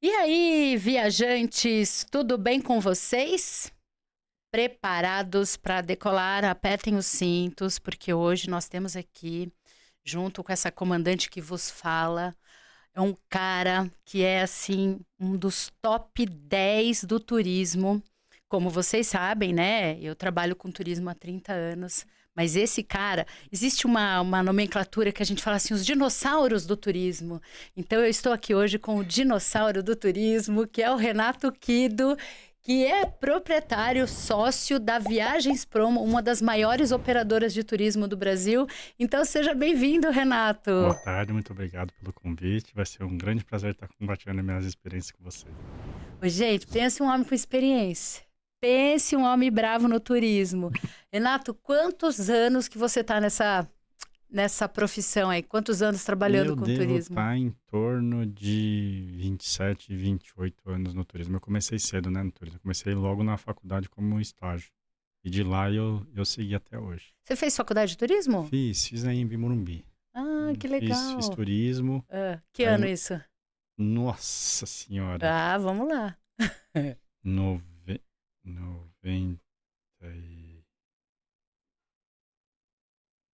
E aí, viajantes, tudo bem com vocês? Preparados para decolar? Apertem os cintos, porque hoje nós temos aqui, junto com essa comandante que vos fala, é um cara que é assim um dos top 10 do turismo. Como vocês sabem, né? Eu trabalho com turismo há 30 anos. Mas esse cara, existe uma nomenclatura que a gente fala assim, os dinossauros do turismo. Então eu estou aqui hoje com o dinossauro do turismo, que é o Renato Kido, que é proprietário, sócio da Viagens Promo, uma das maiores operadoras de turismo do Brasil. Então seja bem-vindo, Renato. Boa tarde, muito obrigado pelo convite. Vai ser um grande prazer estar compartilhando minhas experiências com vocês. Ô, gente, pense um homem com experiência. Pense um homem bravo no turismo. Renato, quantos anos que você está nessa profissão aí? Quantos anos trabalhando Eu com devo turismo? estar em torno de 27, 28 anos no turismo. Eu comecei cedo, né, no turismo. Eu comecei logo na faculdade como estágio. E de lá eu segui até hoje. Você fez faculdade de turismo? Fiz aí em Morumbi. Ah, que Fiz legal. turismo. Ah, que Aí, ano isso? nossa senhora, Ah, vamos lá. nove, 90 e...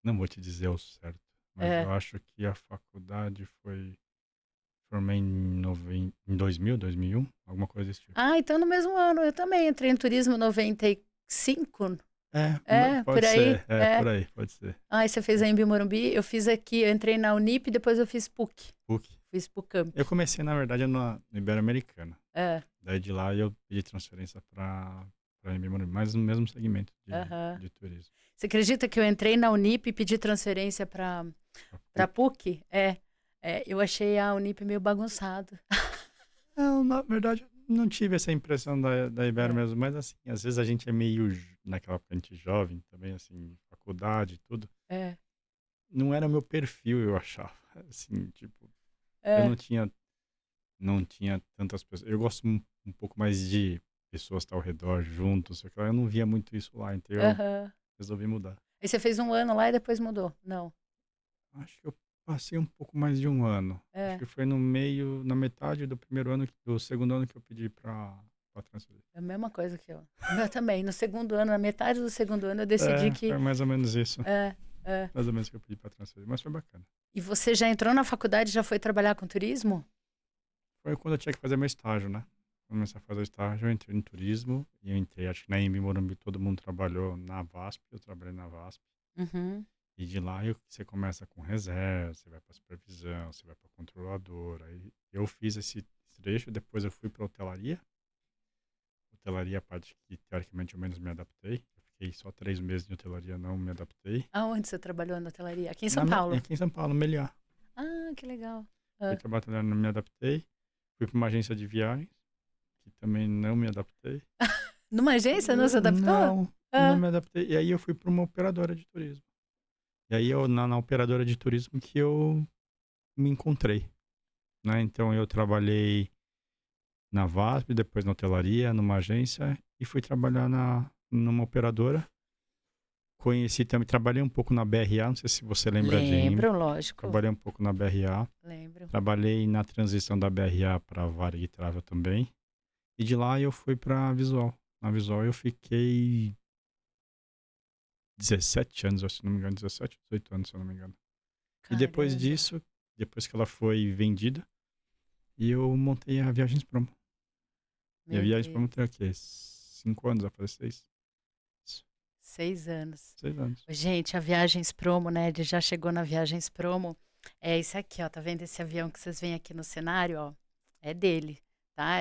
Não vou te dizer o certo, mas É. eu acho que a faculdade formei em 2000, 2001, alguma coisa desse tipo. Ah, então no mesmo ano. Eu também entrei em turismo em 95. É, É, por pode aí. ser, É. por aí, pode ser. Ah, e você fez a Embi Morumbi? Eu fiz aqui, eu entrei na Unip, depois eu fiz PUC. PUC. Fiz PUCamp. Eu comecei, na verdade, no Ibero-Americana. É. Daí de lá eu pedi transferência para Morumbi, mas no mesmo segmento Aham. de turismo. Você acredita que eu entrei na Unip e pedi transferência A para PUC. PUC? Eu achei a Unip meio bagunçado. Não, na verdade, não tive essa impressão da Ibero É, mesmo, mas assim, às vezes a gente é meio, naquela época a gente jovem também, assim, faculdade e tudo. é, Não era meu perfil, eu achava. Assim, tipo, eu é. não tinha tantas pessoas. Eu gosto um pouco mais de pessoas estar ao redor, juntos. Só que eu não via muito isso lá, então eu Aham. resolvi mudar. Aí você fez um ano lá e depois mudou? Não. Acho que eu passei um pouco mais de um ano. Acho É, que foi no meio, na metade do primeiro ano, do segundo ano que eu pedi para transferir. é a mesma coisa que eu. O meu também. No segundo ano, na metade do segundo ano, eu decidi É, que. foi mais ou menos isso. É, é. Mais ou menos que eu pedi para transferir, mas foi bacana. E você já entrou na faculdade e já foi trabalhar com turismo? Foi quando eu tinha que fazer meu estágio, né? Comecei a fazer o estágio, eu entrei em turismo e eu entrei, acho que na Embi Morumbi todo mundo trabalhou na VASP, eu trabalhei na VASP. Uhum. E de lá você começa com reserva, você vai para supervisão, você vai para controlador. Aí eu fiz esse trecho, depois eu fui para hotelaria. Hotelaria, a parte que teoricamente eu menos me adaptei. Eu fiquei só 3 meses de hotelaria, não me adaptei. Aonde você trabalhou na hotelaria? Aqui em São Paulo. Aqui em São Paulo, Meliá. Ah, que legal. Fui Ah. trabalhar hotelaria, não me adaptei. Fui para uma agência de viagens, que também não me adaptei. Numa agência não se adaptou? Não, não Ah, me adaptei. E aí eu fui para uma operadora de turismo. E aí eu, na operadora de turismo que eu me encontrei, né? Então eu trabalhei na VASP, depois na hotelaria, numa agência e fui trabalhar numa operadora. Conheci também, trabalhei um pouco na BRA, não sei se você lembra de Embi. lembro, lógico. Trabalhei um pouco na BRA. Lembro. Trabalhei na transição da BRA para Varig Travel também. E de lá eu fui para Visual. Na Visual eu fiquei 17 anos, se não me engano, 17, 18 anos, se eu não me engano. E depois Caramba. disso, depois que ela foi vendida, eu montei a Viagens Promo. E a Meu Viagens Promo Deus. tem o quê? 5 anos, vai fazer 6? 6 anos. 6 anos. Gente, a Viagens Promo, né? Ele já chegou na Viagens Promo. É isso aqui, ó. Tá vendo esse avião que vocês veem aqui no cenário, ó? É dele, tá?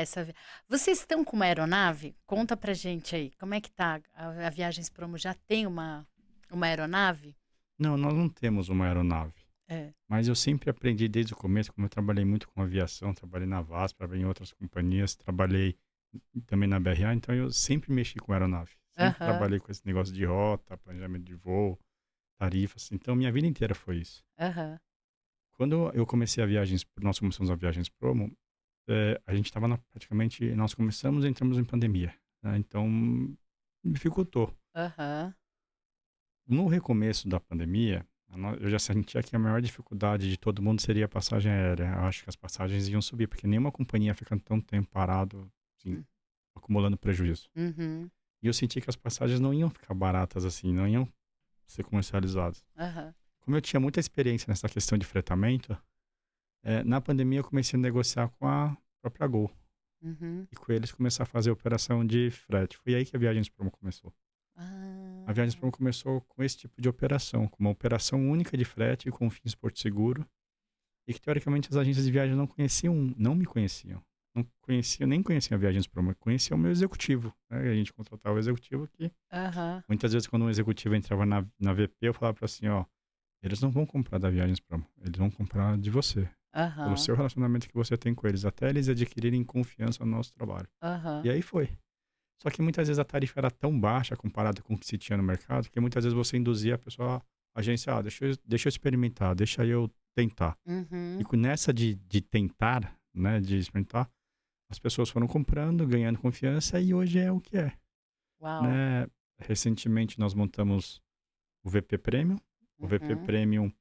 Vocês estão com uma aeronave? Conta pra gente aí. Como é que tá? A Viagens Promo já tem uma aeronave? Não, nós não temos uma aeronave. É. Mas eu sempre aprendi desde o começo, como eu trabalhei muito com aviação, trabalhei na VASP, trabalhei em outras companhias, trabalhei também na BRA, então eu sempre mexi com aeronave. Sempre Aham, trabalhei com esse negócio de rota, planejamento de voo, tarifas. Então minha vida inteira foi isso. aham. Quando eu comecei a viagens, nós começamos a Viagens Promo, a gente estava praticamente, nós começamos e entramos em pandemia, né? Então dificultou. Aham. No recomeço da pandemia, Eu já sentia que a maior dificuldade de todo mundo seria a passagem aérea. Eu acho que as passagens iam subir, porque nenhuma companhia fica tanto tempo parado, assim, Hum. acumulando prejuízo. Uhum. E eu senti que as passagens não iam ficar baratas assim, não iam ser comercializadas. Aham. Como eu tinha muita experiência nessa questão de fretamento, na pandemia eu comecei a negociar com a própria Gol. Uhum. E com eles começar a fazer operação de frete. Foi aí que a Viagens Promo começou. A Viagens Ah. Promo começou com esse tipo de operação, com uma operação única de frete com fins Porto Seguro. E que teoricamente as agências de viagem não me conheciam. Não conheciam, nem conheciam a Viagens Promo, conheciam o meu executivo. Né? A gente contratava o executivo que Aham. muitas vezes quando um executivo entrava na VP, eu falava para assim, ó, eles não vão comprar da Viagens Promo, eles vão comprar de você. Pelo Aham. seu relacionamento que você tem com eles, até eles adquirirem confiança no nosso trabalho. Aham. E aí foi. Só que muitas vezes a tarifa era tão baixa comparado com o que se tinha no mercado, que muitas vezes você induzia a pessoa, a agência, deixa eu experimentar, deixa eu tentar. E Uhum. nessa de tentar, né, de experimentar, as pessoas foram comprando, ganhando confiança e hoje é o que é, Uau. né? Recentemente nós montamos o VP Premium. O VP Uhum. Premium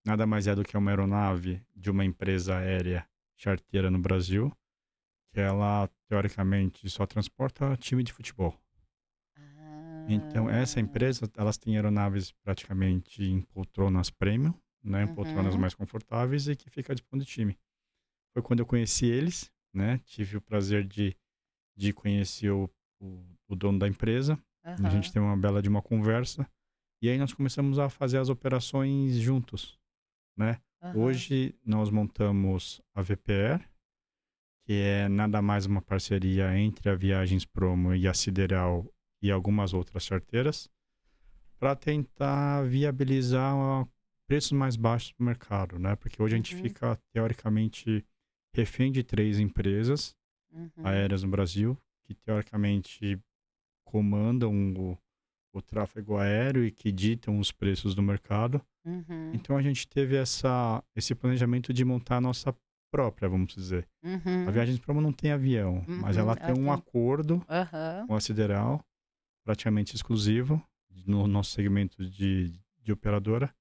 nada mais é do que uma aeronave de uma empresa aérea charteira no Brasil, que ela, teoricamente, só transporta time de futebol. Então, essa Ah. empresa, elas têm aeronaves praticamente em poltronas premium, né, em poltronas Uhum. mais confortáveis e que fica à disposição do time. Foi quando eu conheci eles, né, tive o prazer de conhecer o dono da empresa, a gente Aham. teve uma bela de uma conversa, e aí nós começamos a fazer as operações juntos, né. Aham. Hoje nós montamos a VPR, que é nada mais uma parceria entre a Viagens Promo e a Sideral e algumas outras charteiras, para tentar viabilizar preços mais baixos para o mercado, né? Porque hoje a gente Uhum. fica, teoricamente, refém de 3 empresas Uhum. aéreas no Brasil, que teoricamente comandam o tráfego aéreo e que ditam os preços do mercado. Uhum. Então a gente teve esse planejamento de montar a nossa própria, vamos dizer. A Uhum. Viagens Promo não tem avião, mas Uhum. ela tem Ela um tem. acordo Aham. com a Sideral, praticamente exclusivo, no nosso segmento de operadora,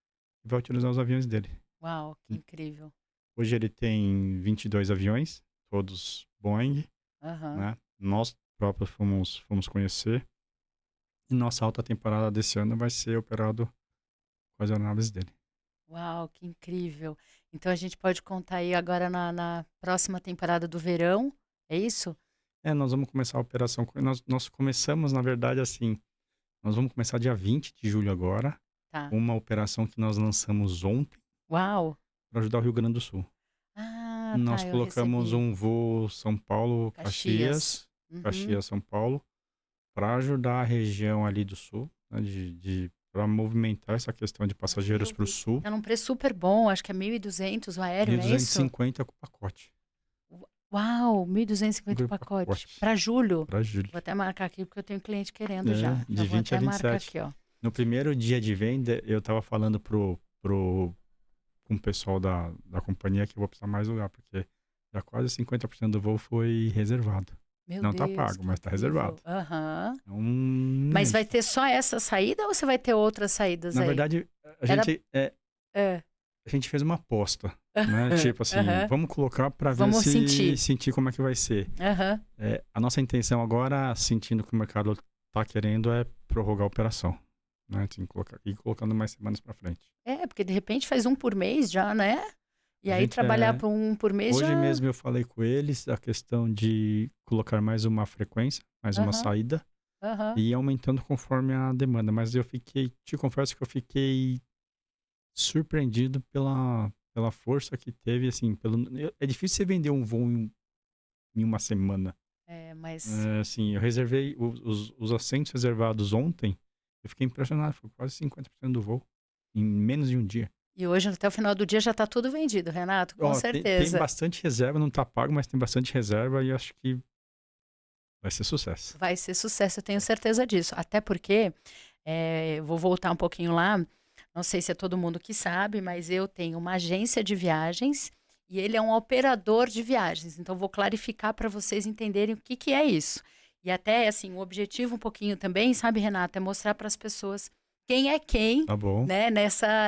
e vai utilizar os aviões dele. Uau, que incrível. Hoje ele tem 22 aviões, todos Boeing, Aham. né? Nós próprios fomos conhecer, e nossa alta temporada desse ano vai ser operado com as aeronaves dele. Uau, que incrível. Então a gente pode contar aí agora na próxima temporada do verão, é isso? Nós vamos começar a operação, nós começamos, na verdade, assim, nós vamos começar dia 20 de julho agora, Tá. uma operação que nós lançamos ontem Uau. para ajudar o Rio Grande do Sul. Ah, Nós tá, eu colocamos recebi. um voo São Caxias. Paulo-Caxias, Uhum. Caxias-São Paulo, para ajudar a região ali do sul, né, para movimentar essa questão de Ah, passageiros eu para o vi. sul. Tá num preço super bom, acho que é 1.200 o aéreo, mil não é duzentos e isso? cinquenta com o pacote. Uau, 1.250 o Com o pacote. pacote Para julho. para julho. Vou até marcar aqui porque eu tenho cliente querendo já. Já De vou 20 a até marcar 27. aqui, ó. No primeiro dia de venda, eu estava falando com o pessoal da companhia que eu vou precisar mais lugar, porque já quase 50% do voo foi reservado. Meu Não está Deus, pago, que mas está incrível. reservado. Aham. Então, Mas vai ter só essa saída ou você vai ter outras saídas na aí? verdade, a Era. gente, é, É. a gente fez uma aposta, né? Tipo assim, Aham. vamos colocar para ver Vamos se sentir. sentir como é que vai ser. Aham. A nossa intenção agora, sentindo que o mercado está querendo, é prorrogar a operação, né? Assim, ir colocando mais semanas para frente. É, porque de repente faz um por mês já, né? E A aí gente trabalhar por um por mês hoje já. mesmo eu falei com eles a questão de colocar mais uma frequência, mais uma Aham. saída Aham. e ir aumentando conforme a demanda. Mas te confesso que eu fiquei surpreendido pela força que teve, assim, é difícil você vender um voo em uma semana. É, mas. Assim, eu reservei os assentos reservados ontem, eu fiquei impressionado, foi quase 50% do voo, em menos de um dia. E hoje, até o final do dia, já tá tudo vendido, Renato, com Ó, tem certeza. bastante reserva, não tá pago, mas tem bastante reserva e eu acho que vai ser sucesso. Vai ser sucesso, eu tenho certeza disso. Até porque, eu vou voltar um pouquinho lá, não sei se é todo mundo que sabe, mas eu tenho uma agência de viagens e ele é um operador de viagens. Então, vou clarificar para vocês entenderem o que que é isso. E até, assim, o objetivo um pouquinho também, sabe, Renata, é mostrar para as pessoas quem é quem, Tá bom. né,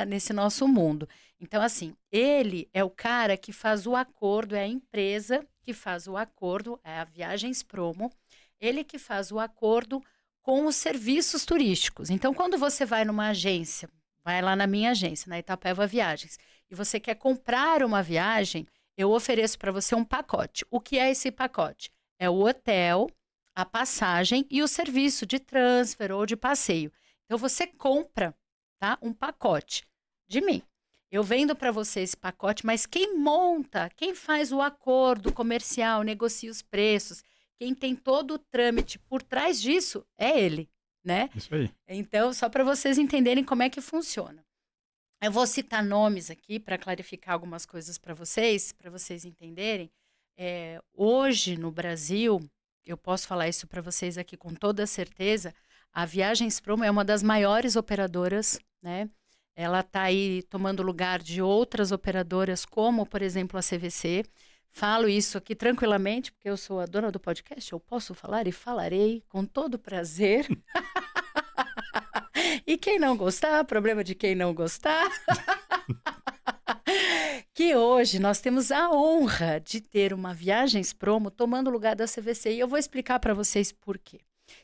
nesse nosso mundo. Então, assim, ele é o cara que faz o acordo, é a empresa que faz o acordo, é a Viagens Promo, ele que faz o acordo com os serviços turísticos. Então, quando você vai numa agência, vai lá na minha agência, na Itapeva Viagens, e você quer comprar uma viagem, eu ofereço para você um pacote. O que é esse pacote? É o hotel, a passagem e o serviço de transfer ou de passeio. Então, você compra, tá, um pacote de mim. Eu vendo para você esse pacote, mas quem monta, quem faz o acordo comercial, negocia os preços, quem tem todo o trâmite por trás disso é ele, né? Isso aí. Então, só para vocês entenderem como é que funciona. Eu vou citar nomes aqui para clarificar algumas coisas para vocês entenderem. Hoje, no Brasil, eu posso falar isso para vocês aqui com toda certeza, a Viagens Promo é uma das maiores operadoras, né? Ela está aí tomando lugar de outras operadoras, como, por exemplo, a CVC. Falo isso aqui tranquilamente, porque eu sou a dona do podcast, eu posso falar e falarei com todo prazer. E quem não gostar, problema de quem não gostar. Que hoje nós temos a honra de ter uma Viagens Promo tomando lugar da CVC. E eu vou explicar para vocês por quê.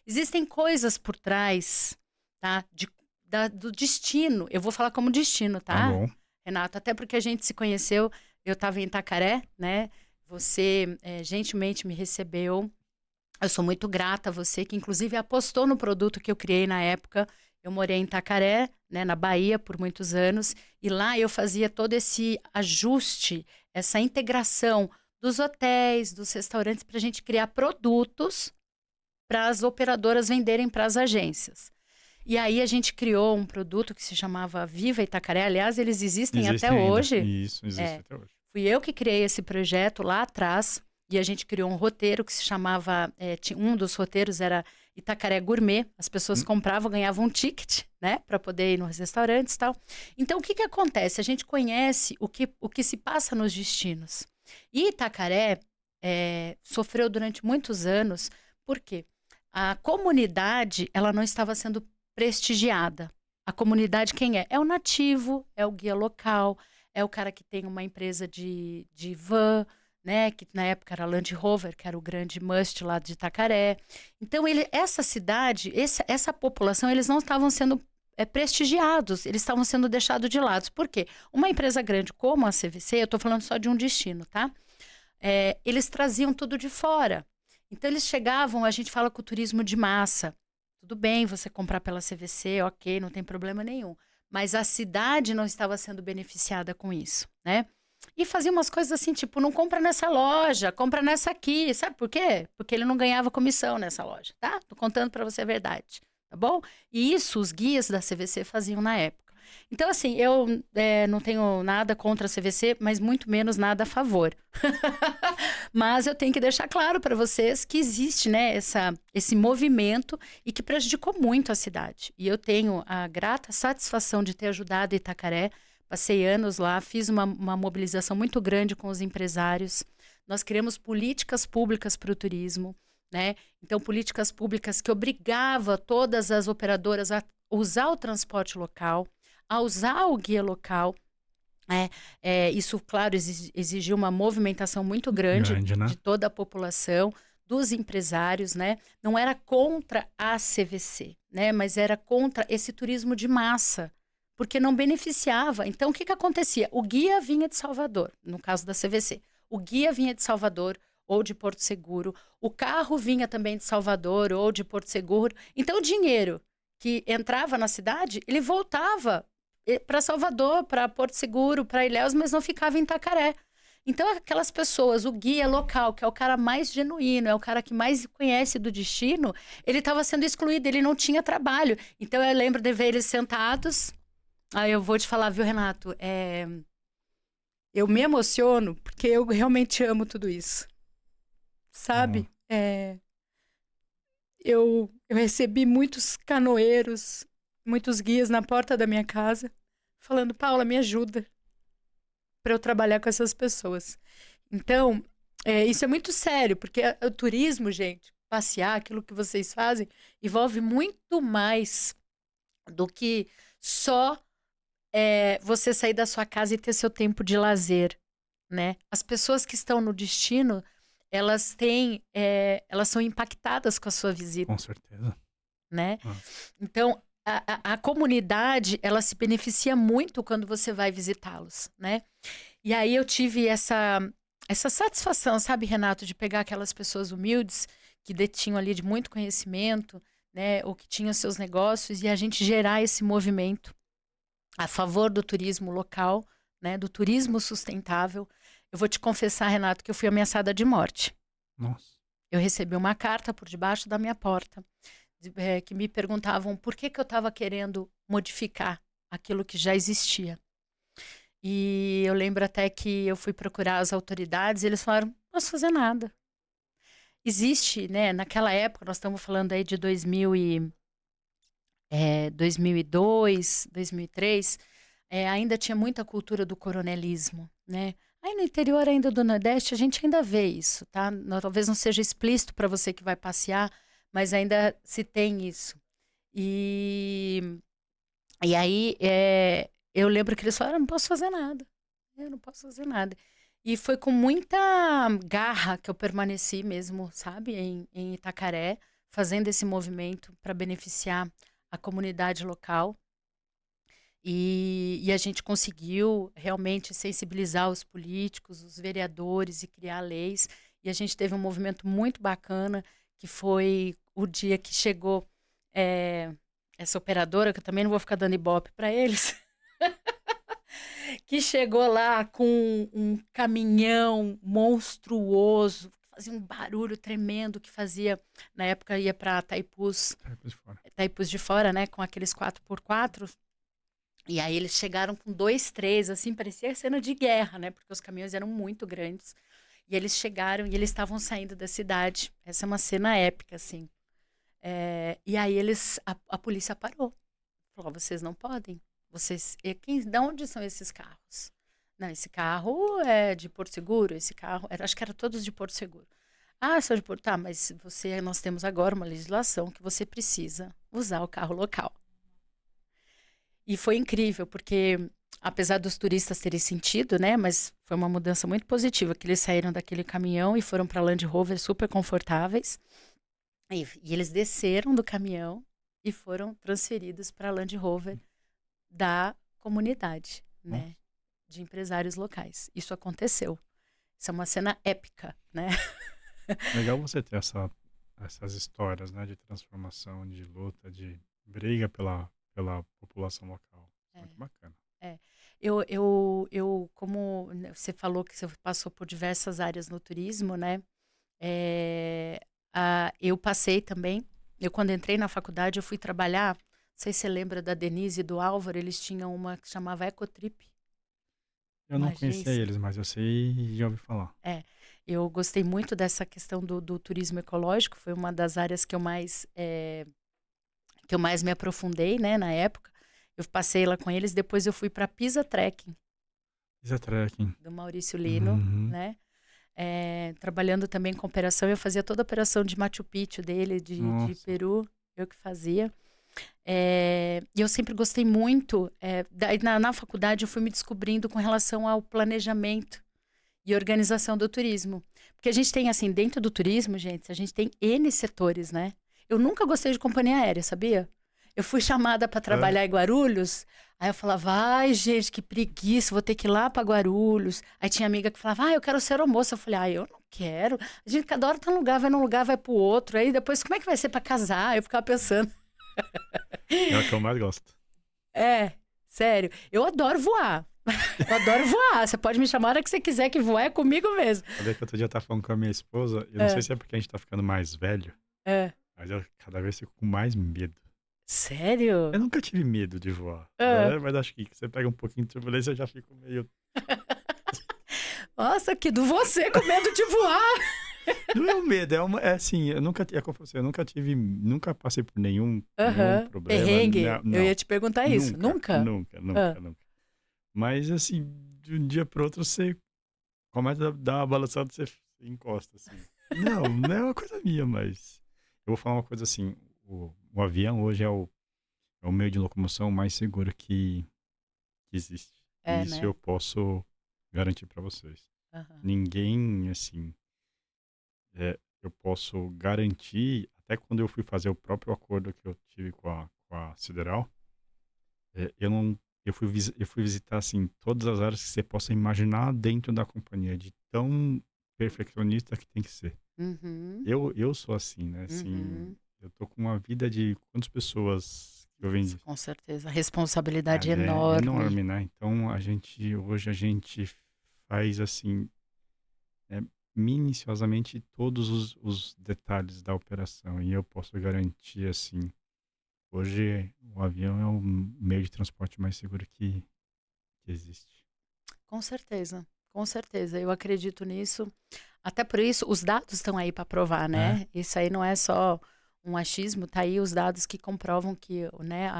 Existem coisas por trás, tá? Do destino. Eu vou falar como destino, Tá tá, bom. Renato? Até porque a gente se conheceu, eu estava em Itacaré, né? Você gentilmente me recebeu. Eu sou muito grata a você, que inclusive apostou no produto que eu criei na época. Eu morei em Itacaré, né, na Bahia, por muitos anos. E lá eu fazia todo esse ajuste, essa integração dos hotéis, dos restaurantes, para a gente criar produtos para as operadoras venderem para as agências. E aí a gente criou um produto que se chamava Viva Itacaré. Aliás, eles existem até ainda. hoje. Isso, existe até hoje. Fui eu que criei esse projeto lá atrás. E a gente criou um roteiro que se chamava... um dos roteiros era Itacaré Gourmet. As pessoas compravam, ganhavam um ticket, né? Para poder ir nos restaurantes e tal. Então, o que acontece? A gente conhece o que se passa nos destinos. E Itacaré sofreu durante muitos anos. Por quê? A comunidade, ela não estava sendo prestigiada. A comunidade quem é? É o nativo, é o guia local, é o cara que tem uma empresa de van, né? Que na época era Land Rover, que era o grande must lá de Itacaré. Então, essa cidade, essa população, eles não estavam sendo prestigiados, eles estavam sendo deixados de lado. Por quê? Uma empresa grande como a CVC, eu estou falando só de um destino, tá? Eles traziam tudo de fora. Então, eles chegavam, a gente fala com o turismo de massa. Tudo bem você comprar pela CVC, ok, não tem problema nenhum. Mas a cidade não estava sendo beneficiada com isso, né? E fazia umas coisas assim, tipo, não compra nessa loja, compra nessa aqui. Sabe por quê? Porque ele não ganhava comissão nessa loja, tá? Tô contando para você a verdade, tá bom? E isso os guias da CVC faziam na época. Então, assim, eu não tenho nada contra a CVC, mas muito menos nada a favor. Mas eu tenho que deixar claro para vocês que existe, né, esse movimento e que prejudicou muito a cidade. E eu tenho a grata satisfação de ter ajudado Itacaré. Passei anos lá, fiz uma mobilização muito grande com os empresários. Nós criamos políticas públicas para o turismo, né? Então, políticas públicas que obrigavam todas as operadoras a usar o transporte local, a usar o guia local. Isso, claro, exigiu uma movimentação muito grande, né? De toda a população, dos empresários, né? Não era contra a CVC, né? Mas era contra esse turismo de massa, porque não beneficiava. Então, o que acontecia? O guia vinha de Salvador, no caso da CVC. O guia vinha de Salvador ou de Porto Seguro. O carro vinha também de Salvador ou de Porto Seguro. Então, o dinheiro que entrava na cidade, ele voltava para Salvador, para Porto Seguro, para Ilhéus, mas não ficava em Itacaré. Então, aquelas pessoas, o guia local, que é o cara mais genuíno, é o cara que mais conhece do destino, ele estava sendo excluído, ele não tinha trabalho. Então, eu lembro de ver eles sentados. Aí eu vou te falar, viu, Renato? Eu me emociono porque eu realmente amo tudo isso. Sabe? Eu recebi muitos canoeiros, muitos guias na porta da minha casa, falando, Paula, me ajuda para eu trabalhar com essas pessoas. Então, isso é muito sério, porque o turismo, gente, passear, aquilo que vocês fazem, envolve muito mais do que só você sair da sua casa e ter seu tempo de lazer, né? As pessoas que estão no destino, elas são impactadas com a sua visita, Com certeza. né? Ah, Então, a comunidade, ela se beneficia muito quando você vai visitá-los, né? E aí eu tive essa satisfação, sabe, Renato, de pegar aquelas pessoas humildes que detinham ali de muito conhecimento, né? Ou que tinham seus negócios e a gente gerar esse movimento a favor do turismo local, né? Do turismo sustentável. Eu vou te confessar, Renato, que eu fui ameaçada de morte. nossa. Eu recebi uma carta por debaixo da minha porta que me perguntavam por que eu estava querendo modificar aquilo que já existia. E eu lembro até que eu fui procurar as autoridades e eles falaram, não posso fazer nada. Existe, né, naquela época, nós estamos falando aí de 2002, 2003, ainda tinha muita cultura do coronelismo, né? Aí no interior ainda do Nordeste a gente ainda vê isso, tá? Talvez não seja explícito para você que vai passear, mas ainda se tem isso. E, e aí eu lembro que eles falaram, não posso fazer nada. Eu não posso fazer nada. E foi com muita garra que eu permaneci mesmo, sabe, em Itacaré, fazendo esse movimento para beneficiar a comunidade local. E a gente conseguiu realmente sensibilizar os políticos, os vereadores e criar leis. E a gente teve um movimento muito bacana, que foi o dia que chegou essa operadora, que eu também não vou ficar dando ibope para eles, que chegou lá com um caminhão monstruoso, que fazia um barulho tremendo, que fazia, na época ia para Taipus, Sai por fora. Taipus de Fora, né, com aqueles 4x4. E aí eles chegaram com 2, 3, assim, parecia cena de guerra, né, porque os caminhões eram muito grandes. E eles chegaram e eles estavam saindo da cidade. Essa é uma cena épica, assim. E aí a polícia parou. Falou, vocês não podem. De onde são esses carros? Não, esse carro é de Porto Seguro, esse carro, acho que eram todos de Porto Seguro. Ah, são de Porto, tá, mas nós temos agora uma legislação que você precisa usar o carro local. E foi incrível, porque apesar dos turistas terem sentido, né, mas foi uma mudança muito positiva, que eles saíram daquele caminhão e foram para Land Rover super confortáveis. E eles desceram do caminhão e foram transferidos para Land Rover da comunidade, né, de empresários locais. Isso aconteceu. Isso é uma cena épica, né? Legal você ter essas histórias, né, de transformação, de luta, de briga pela população local. Muito bacana. Como você falou que você passou por diversas áreas no turismo, né? Eu passei também. Eu, quando entrei na faculdade, eu fui trabalhar. Não sei se você lembra da Denise e do Álvaro, eles tinham uma que chamava Ecotrip. Eu não conhecia eles, mas eu sei e já ouvi falar. Eu gostei muito dessa questão do turismo ecológico, foi uma das áreas que eu mais me aprofundei, né, na época. Eu passei lá com eles, depois eu fui para Pisa Trekking. Pisa Trekking. Do Maurício Lino, né? Trabalhando também com operação, eu fazia toda a operação de Machu Picchu dele, de Peru, eu que fazia. E eu sempre gostei muito. Daí na faculdade eu fui me descobrindo com relação ao planejamento e organização do turismo. Porque a gente tem, assim, dentro do turismo, gente, a gente tem N setores, né? Eu nunca gostei de companhia aérea, sabia? Eu fui chamada para trabalhar em Guarulhos, aí eu falava, ai, gente, que preguiça, vou ter que ir lá para Guarulhos. Aí tinha amiga que falava, eu quero ser aeromoça. Eu falei, eu não quero. A gente cada hora tá num lugar, vai num lugar, vai pro outro. Aí depois, como é que vai ser para casar? Eu ficava pensando. É o que eu mais gosto. Sério. Eu adoro voar. Eu adoro voar. Você pode me chamar a hora que você quiser, que voar é comigo mesmo. Sabia que outro dia eu tava falando com a minha esposa, eu não sei se é porque a gente tá ficando mais velho, mas eu cada vez fico com mais medo. Sério? Eu nunca tive medo de voar, mas acho que você pega um pouquinho de turbulência, eu já fico meio... Nossa, que do você com medo de voar! Não é um medo, assim, eu nunca passei por nenhum problema. Perrengue? Não, eu ia te perguntar isso. Nunca? Nunca. Mas, assim, de um dia pro outro, você começa a dar uma balançada, você encosta, assim. Não é uma coisa minha, mas... Eu vou falar uma coisa assim, o avião hoje é o é o meio de locomoção mais seguro que existe. É, Isso né? eu posso garantir para vocês. Aham. Ninguém, assim, eu posso garantir, até quando eu fui fazer o próprio acordo que eu tive com a Sideral, eu não, eu fui visitar, assim, todas as áreas que você possa imaginar dentro da companhia, de tão perfeccionista que tem que ser. Uhum. Eu sou assim, né? Assim, Uhum. eu tô com uma vida de quantas pessoas que eu Nossa, vendi? com certeza. A responsabilidade é É enorme. enorme, né? Então hoje a gente faz assim, é, minuciosamente todos os detalhes da operação. E eu posso garantir assim, hoje o avião é o meio de transporte mais seguro que existe. Com certeza. Com certeza. Eu acredito nisso. Até por isso, os dados estão aí para provar, É, né? Isso aí não é só um achismo, tá aí os dados que comprovam que, né,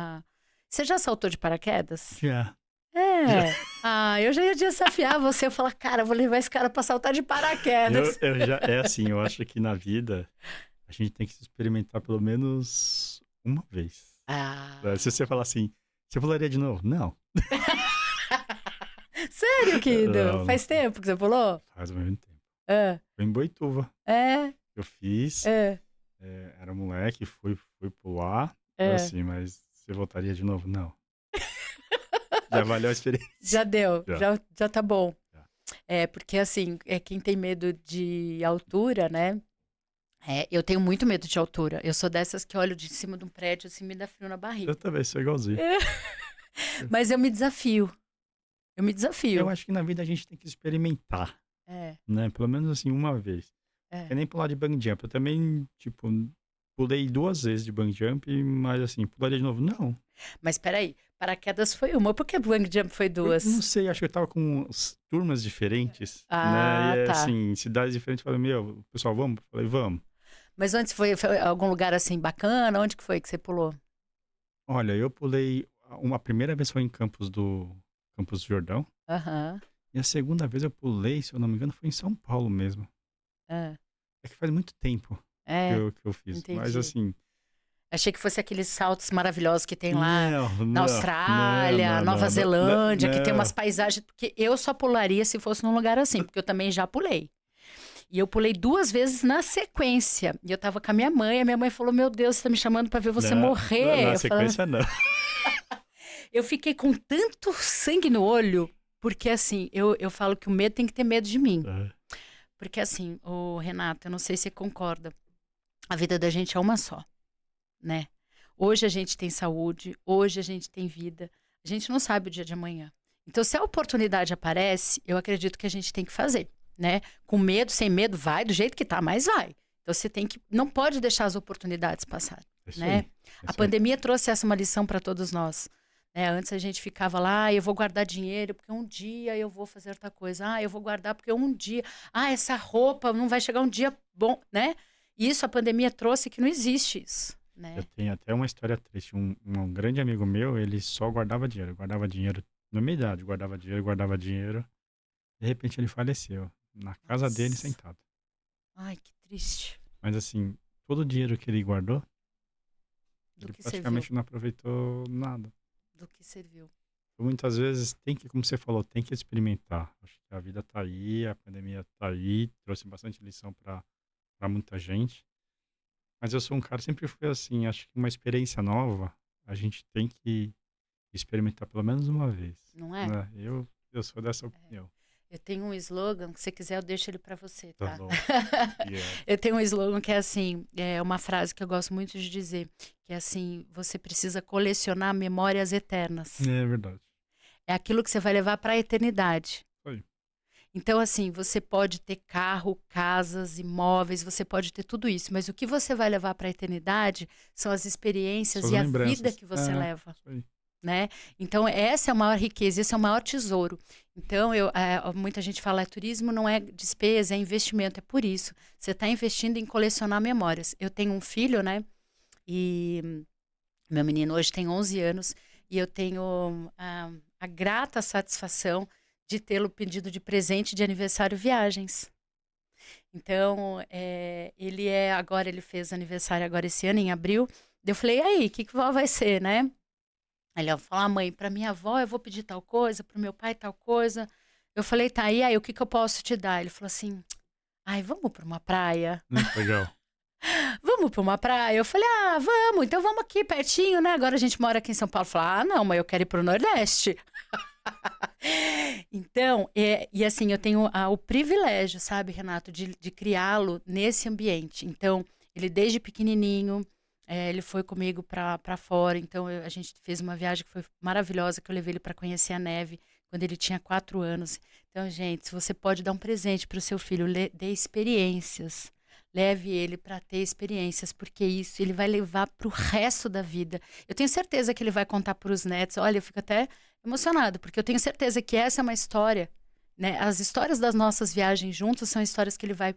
Você já saltou de paraquedas? já. Já. É. Ah, eu já ia desafiar você. Eu falar, cara, vou levar esse cara para saltar de paraquedas. Eu já, é assim, eu acho que na vida a gente tem que se experimentar pelo menos uma vez. Se Ah. você falar assim, você pularia de novo? Não. Sério, Kido? Não, Faz tempo que você pulou? faz o mesmo tempo. É. Foi em Boituva. É. Eu fiz, É. era moleque, fui pular, É. assim, mas você voltaria de novo? Não. Já valeu a experiência. Já deu, Já, já tá bom. já. É, porque assim, quem tem medo de altura, né? Eu tenho muito medo de altura. Eu sou dessas que olho de cima de um prédio assim, me dá frio na Eu barriga. também sou igualzinho. É. Mas eu me desafio. Eu me Eu desafio. acho que na vida a gente tem que experimentar, É, né? Pelo menos assim, uma vez. É é. nem pular de bungee jump. Eu também, tipo, pulei 2 vezes de bungee jump, mas assim, pularia de novo? Não. Mas peraí, paraquedas foi uma, por que bungee jump foi Não duas? sei, acho que eu tava com turmas diferentes, né? Ah, E tá. assim, em cidades diferentes, eu falei, meu, pessoal, vamos? Eu falei, vamos. Mas antes foi algum lugar assim bacana? Onde que foi que você pulou? Olha, eu pulei. Uma primeira vez foi em Campos do Jordão. Aham. E a segunda vez eu pulei, se eu não me engano, foi em São Paulo mesmo. É, É que faz muito tempo é, que eu fiz. Mas entendi. assim. Achei que fosse aqueles saltos maravilhosos que tem lá Não, na não, não, Austrália, não, Nova não, não, Zelândia, que tem umas não. paisagens. Porque eu só pularia se fosse num lugar assim, porque eu também já pulei. E eu pulei 2 vezes na sequência. E eu tava com a minha mãe falou: Meu Deus, você tá me chamando pra ver você Não, morrer. na Eu falava, sequência, não. eu fiquei com tanto sangue no olho, porque assim, eu falo que o medo tem que ter medo de mim. É, Porque assim, o Renato, eu não sei se você concorda, a vida da gente é uma só, né? Hoje a gente tem saúde, hoje a gente tem vida, a gente não sabe o dia de amanhã. Então, se a oportunidade aparece, eu acredito que a gente tem que fazer, né? Com medo, sem medo, vai do jeito que tá, mas vai. Então, você tem que, não pode deixar as oportunidades passarem, é isso né? aí. É A isso aí. pandemia trouxe essa uma lição para todos nós. Né? Antes a gente ficava lá, eu vou guardar dinheiro porque um dia eu vou fazer outra coisa. Eu vou guardar porque um dia, essa roupa não vai chegar um dia bom, né? Isso a pandemia trouxe que não existe isso, Eu né? tenho até uma história triste. Um grande amigo meu, ele só guardava dinheiro na minha idade, guardava dinheiro, guardava dinheiro. De repente ele faleceu, na casa dele Nossa. sentado. Ai, que triste. Mas assim, todo o dinheiro que ele guardou, Do ele que serviu? praticamente não aproveitou nada. Do que serviu? Muitas vezes tem que, como você falou, tem que experimentar. Acho que a vida tá aí, a pandemia tá aí, trouxe bastante lição para muita gente. Mas eu sou um cara, sempre fui assim, acho que uma experiência nova, a gente tem que experimentar pelo menos uma vez, Não é? né? Eu sou dessa opinião. Eu tenho um slogan, que se quiser eu deixo ele para você, Tá tá? bom. Yeah. Eu tenho um slogan que é assim, é uma frase que eu gosto muito de dizer, que é assim, você precisa colecionar memórias eternas. É verdade. É aquilo que você vai levar para a eternidade. Isso aí. Então, assim, você pode ter carro, casas, imóveis, você pode ter tudo isso, mas o que você vai levar para a eternidade são as experiências Suas e a vida lembranças. que você leva, Isso aí. né? Então, essa é a maior riqueza, esse é o maior tesouro. Então, muita gente fala, turismo não é despesa, é investimento. É por isso, você está investindo em colecionar memórias. Eu tenho um filho, né? E meu menino hoje tem 11 anos e eu tenho a grata satisfação de tê-lo pedido de presente de aniversário viagens. Então, ele fez aniversário agora esse ano, em abril. Eu falei, e aí, o que vó vai ser, né? Aí ele falou, mãe, pra minha avó eu vou pedir tal coisa, pro meu pai tal coisa. Eu falei, tá, e aí, o que que eu posso te dar? Ele falou assim, ai, vamos pra uma praia? Legal. Vamos pra uma praia? Eu falei, vamos, então vamos aqui pertinho, né? Agora a gente mora aqui em São Paulo. Falei, não, mas eu quero ir pro Nordeste. Então, e assim, eu tenho o privilégio, sabe, Renato, de criá-lo nesse ambiente. Então, ele desde pequenininho, ele foi comigo para fora. Então, a gente fez uma viagem que foi maravilhosa, que eu levei ele para conhecer a neve quando ele tinha 4 anos. Então, gente, se você pode dar um presente para o seu filho, dê experiências. Leve ele para ter experiências, porque isso ele vai levar para o resto da vida. Eu tenho certeza que ele vai contar para os netos. Olha, eu fico até emocionado, porque eu tenho certeza que essa é uma história, né? As histórias das nossas viagens juntos são histórias que ele vai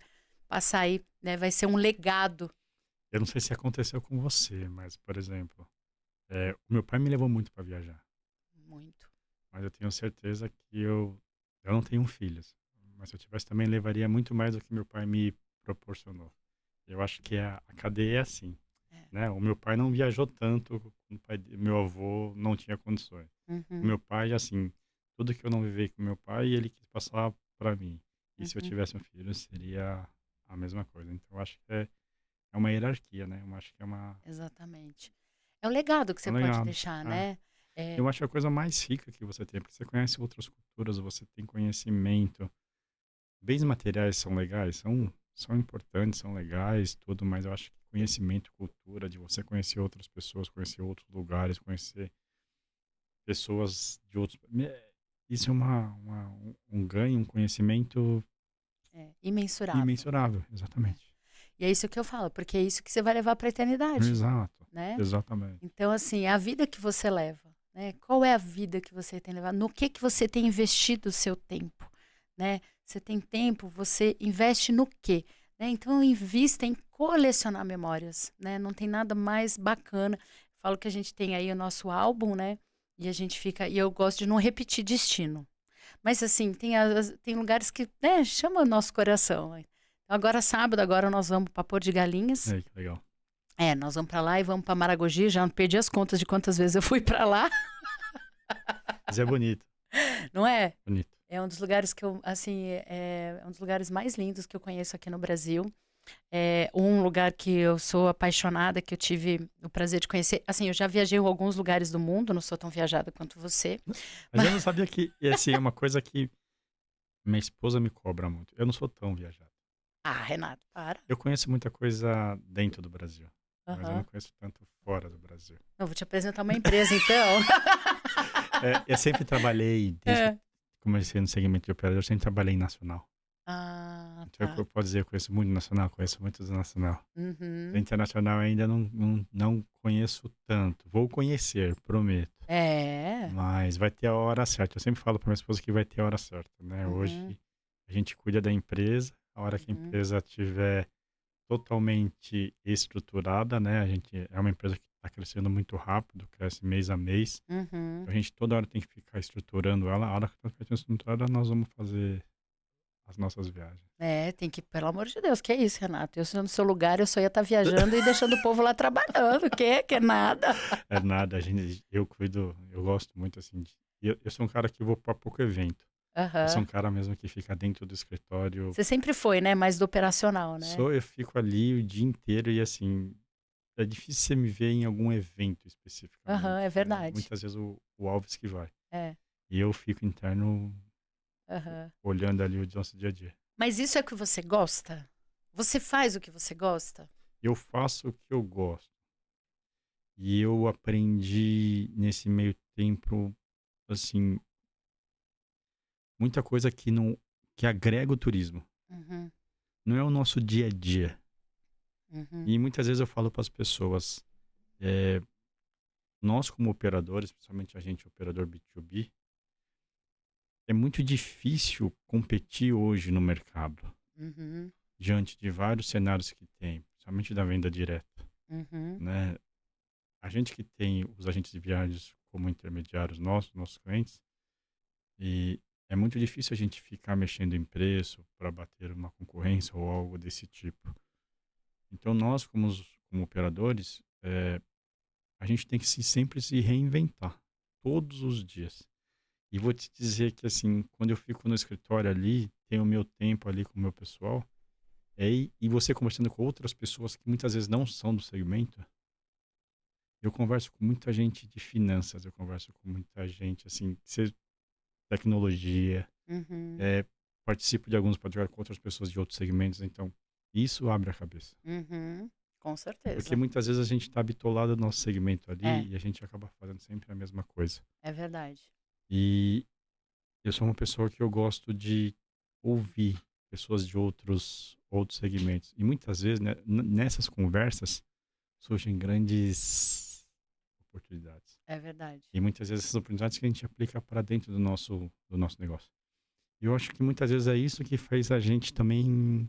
passar aí, né? Vai ser um legado. Eu não sei se aconteceu com você, mas, por exemplo, o meu pai me levou muito para viajar. Muito. Mas eu tenho certeza que eu não tenho filhos. Mas se eu tivesse também, levaria muito mais do que meu pai me proporcionou. Eu acho que a cadeia é assim, É. né? O meu pai não viajou tanto, meu avô não tinha condições. O Uhum, meu pai, assim, tudo que eu não vivi com meu pai, ele quis passar para mim. E se eu uhum, tivesse um filho, seria a mesma coisa. Então, eu acho que é uma hierarquia, né? Eu acho que exatamente. É o legado que é você um pode legado. deixar, É. né? É, Eu acho que é a coisa mais rica que você tem, porque você conhece outras culturas, você tem conhecimento. Bens materiais são legais, são importantes, são legais, tudo, mas eu acho que conhecimento, cultura, de você conhecer outras pessoas, conhecer outros lugares, conhecer pessoas de outros. Isso é um ganho, um conhecimento imensurável. imensurável, É. exatamente. E é isso que eu falo, porque é isso que você vai levar para a eternidade, Exato, né? exatamente. Então, assim, é a vida que você leva, né? Qual é a vida que você tem levado? No que você tem investido o seu tempo, né? Você tem tempo, você investe no quê? Né? Então, invista em colecionar memórias, né? Não tem nada mais bacana. Falo que a gente tem aí o nosso álbum, né? E a gente fica... E eu gosto de não repetir destino. Mas, assim, tem lugares que, né, chamam o nosso coração. Agora, sábado, agora nós vamos para Porto de Galinhas. É, que legal. Nós vamos pra lá e vamos pra Maragogi. Já perdi as contas de quantas vezes eu fui pra lá, Mas é bonito, não é? bonito. É um dos lugares que eu, assim, é um dos lugares mais lindos que eu conheço aqui no Brasil. É um lugar que eu sou apaixonada, que eu tive o prazer de conhecer. Assim, eu já viajei em alguns lugares do mundo, não sou tão viajada quanto você. Mas eu não sabia que, e assim, é uma coisa que minha esposa me cobra muito. Eu não sou tão viajado. Renato, para. Eu conheço muita coisa dentro do Brasil, mas eu não Aham. conheço tanto fora do Brasil. Eu vou te apresentar uma empresa, então. Eu sempre trabalhei, desde que É. comecei no segmento de operador, eu sempre trabalhei em nacional. Então, Tá. eu posso dizer, eu conheço muito nacional, conheço muito do nacional. Da Uhum. internacional ainda não conheço tanto. Vou conhecer, prometo. É. Mas vai ter a hora certa. Eu sempre falo para minha esposa que vai ter a hora certa, né? Uhum. Hoje a gente cuida da empresa, a hora que a Uhum. empresa estiver totalmente estruturada, né? A gente é uma empresa que está crescendo muito rápido, cresce mês a mês. Uhum. Então, a gente toda hora tem que ficar estruturando ela. A hora que está estruturada, nós vamos fazer as nossas viagens. Tem que, pelo amor de Deus, que é isso, Renato? Eu, se eu no seu lugar, eu só ia estar viajando e deixando o povo lá trabalhando. Que é nada. É nada, eu cuido, eu gosto muito assim. Eu sou um cara que vou para pouco evento. Eu sou um Aham. cara mesmo que fica dentro do escritório. Você sempre foi, né? Mais do operacional, né? Eu fico ali o dia inteiro e assim, é difícil você me ver em algum evento Aham, é especificamente, né? verdade. Muitas vezes o Alves que vai. É. E eu fico interno Aham. olhando ali o nosso dia a dia. Mas isso é o que você gosta? Você faz o que você gosta? Eu faço o que eu gosto. E eu aprendi nesse meio tempo, assim, muita coisa que agrega o turismo. Uhum. Não é o nosso dia a dia. Uhum. E muitas vezes eu falo para as pessoas, eh, nós como operadores, principalmente a gente operador B2B, é muito difícil competir hoje no mercado, Uhum. diante de vários cenários que tem, principalmente da venda direta, Uhum. né? A gente que tem os agentes de viagens como intermediários nossos clientes, e é muito difícil a gente ficar mexendo em preço para bater uma concorrência ou algo desse tipo. Então nós como operadores, a gente tem que sempre se reinventar. todos os dias. E vou te dizer que, assim, quando eu fico no escritório ali, tenho o meu tempo ali com o meu pessoal, e você conversando com outras pessoas que muitas vezes não são do segmento, eu converso com muita gente de finanças, eu converso com muita gente, assim, tecnologia, Uhum, eh, participo de alguns podcasts com outras pessoas de outros segmentos, então isso abre a cabeça. uhum, com Porque certeza. muitas vezes a gente está bitolado no nosso segmento É, ali e a gente acaba fazendo sempre a mesma coisa. é verdade. E eu sou uma pessoa que eu gosto de ouvir pessoas de outros segmentos. E muitas vezes, né, nessas conversas, surgem grandes oportunidades. É verdade. E muitas vezes essas oportunidades que a gente aplica para dentro do nosso negócio. E eu acho que muitas vezes é isso que faz a gente também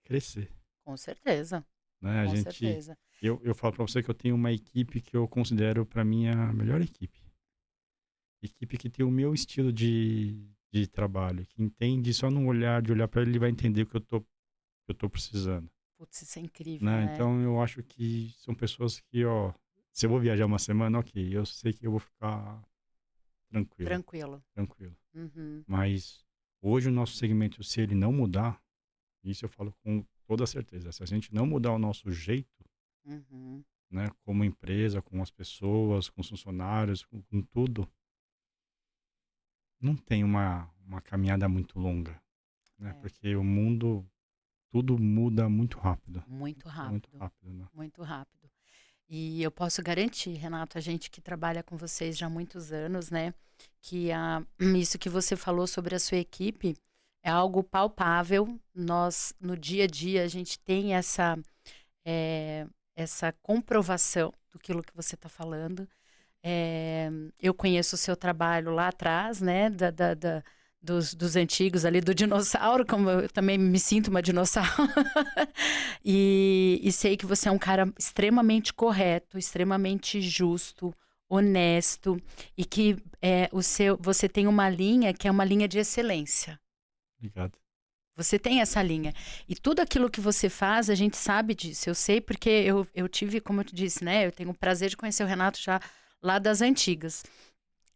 crescer, Com certeza, né? A com gente, certeza. eu falo para você que eu tenho uma equipe que eu considero para mim a melhor equipe. Equipe que tem o meu estilo de trabalho, que entende só num olhar, de olhar para ele, ele vai entender o que eu tô precisando, Putz, isso é incrível, né? né? Então eu acho que são pessoas que, ó, se eu vou viajar uma semana, ok, eu sei que eu vou ficar tranquilo, Tranquilo. tranquilo. Uhum, Mas hoje o nosso segmento, se ele não mudar, isso eu falo com toda certeza, se a gente não mudar o nosso jeito, uhum. né, como empresa, com as pessoas, com os funcionários, com tudo, não tem uma caminhada muito longa, né? É, Porque o mundo, tudo muda muito muito rápido, rápido, né? muito rápido. E eu posso garantir, Renato, a gente que trabalha com vocês já há muitos anos, né, que isso que você falou sobre a sua equipe é algo palpável. Nós, no dia a dia, a gente tem eh, essa comprovação do que você está falando. Eh, eu conheço o seu trabalho lá atrás, né, dos antigos ali, do dinossauro, como eu também me sinto uma dinossauro. E sei que você é um cara extremamente correto, extremamente justo, honesto, e que você tem uma linha que é uma linha de excelência. Obrigado. Você tem essa linha. E tudo aquilo que você faz, a gente sabe disso. Eu sei porque eu tive, como eu te disse, né? Eu tenho o prazer de conhecer o Renato já lá das antigas.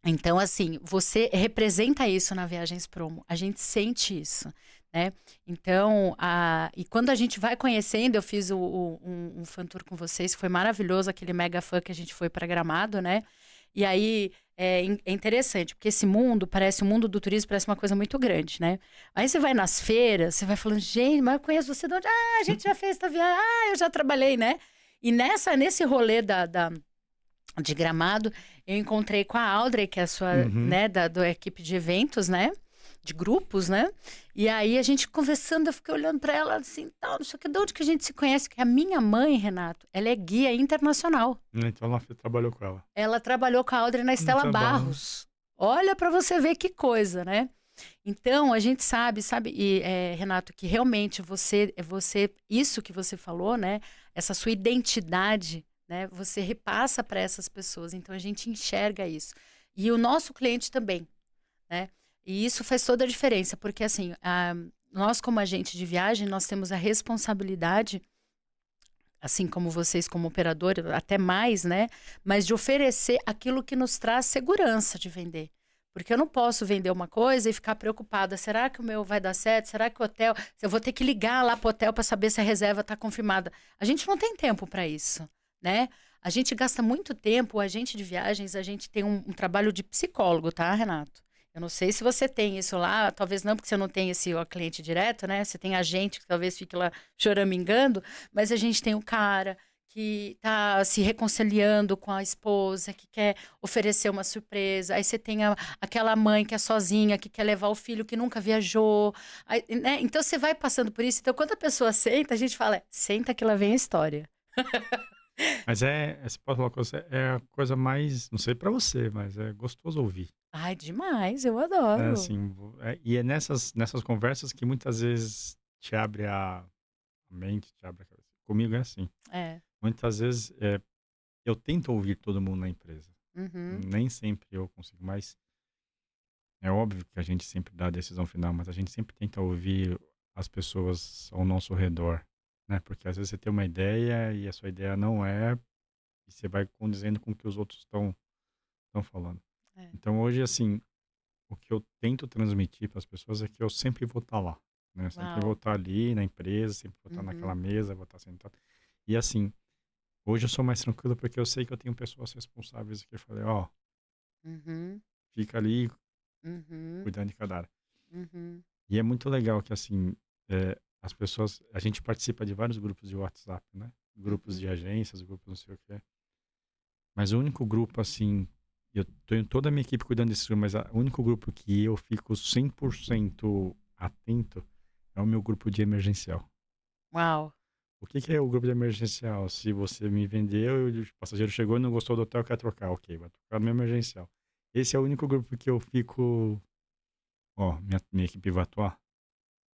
Então, assim, você representa isso na Viagens Promo. A gente sente isso, né? Então, e quando a gente vai conhecendo, eu fiz um fan tour com vocês, foi maravilhoso, aquele mega fã que a gente foi para Gramado, né? E aí é interessante, porque esse mundo parece, o mundo do turismo parece uma coisa muito grande, né? Aí você vai nas feiras, você vai falando, gente, mas eu conheço você de onde? Ah, a gente já fez essa viagem, ah, eu já trabalhei, né? E nesse rolê de Gramado, eu encontrei com a Audrey, que é a sua, Uhum. né, da equipe de eventos, né? De grupos, né? E aí a gente conversando, eu fiquei olhando para ela assim, tal, não sei o que, de onde que a gente se conhece? Que a minha mãe, Renato, ela é guia internacional. Então ela trabalhou com ela. Ela trabalhou com a Audrey na No Estela trabalho. Barros. Olha para você ver que coisa, né? Então, a gente sabe, e, Renato, que realmente isso que você falou, né? Essa sua identidade, né? Você repassa para essas pessoas. Então, a gente enxerga isso. E o nosso cliente também, né? E isso faz toda a diferença, porque assim, nós como agente de viagem, nós temos a responsabilidade, assim como vocês como operador, até mais, né? Mas de oferecer aquilo que nos traz segurança de vender. Porque eu não posso vender uma coisa e ficar preocupada. Será que o meu vai dar certo? Será que o hotel. Eu vou ter que ligar lá para o hotel para saber se a reserva está confirmada. A gente não tem tempo para isso, né? A gente gasta muito tempo, o agente de viagens, a gente tem um trabalho de psicólogo, tá, Renato? Eu não sei se você tem isso lá, talvez não, porque você não tem esse cliente direto, né? Você tem agente que talvez fique lá choramingando, mas a gente tem um cara que tá se reconciliando com a esposa, que quer oferecer uma surpresa. Aí você tem aquela mãe que é sozinha, que quer levar o filho que nunca viajou. Aí, né? Então você vai passando por isso. Então, quando a pessoa senta, a gente fala, senta que lá vem a história. Mas você pode falar uma coisa, é a coisa mais, não sei pra você, mas é gostoso ouvir. Ai, demais, eu É adoro. assim, e é nessas conversas que muitas vezes te abre a mente, te abre a cabeça. Comigo é assim. É. Muitas vezes eu tento ouvir todo mundo na empresa. Uhum. Nem sempre eu consigo, mas é óbvio que a gente sempre dá a decisão final, mas a gente sempre tenta ouvir as pessoas ao nosso redor, né? Porque às vezes você tem uma ideia e a sua ideia não é, e você vai condizendo com o que os outros estão falando. Então hoje, assim, o que eu tento transmitir para as pessoas é que eu sempre vou estar lá, né? Eu sempre vou Uau. estar ali na empresa, sempre vou estar naquela Uhum, mesa, vou estar sentado. E assim, hoje eu sou mais tranquilo porque eu sei que eu tenho pessoas responsáveis que eu falei, ó, uhum, fica ali uhum, cuidando de cada área. uhum, E é muito legal que assim, as pessoas, a gente participa de vários grupos de WhatsApp, né? Grupos uhum. de agências, grupos não sei o quê. Mas o único grupo, assim, eu tenho toda a minha equipe cuidando desse grupo, mas o único grupo que eu fico 100% atento é o meu grupo de emergencial. Uau. O que que é o grupo de emergencial? Se você me vendeu e o passageiro chegou e não gostou do hotel, quer trocar. Ok, vai trocar no meu emergencial. Esse é o único grupo que eu fico. Ó, minha equipe vai atuar.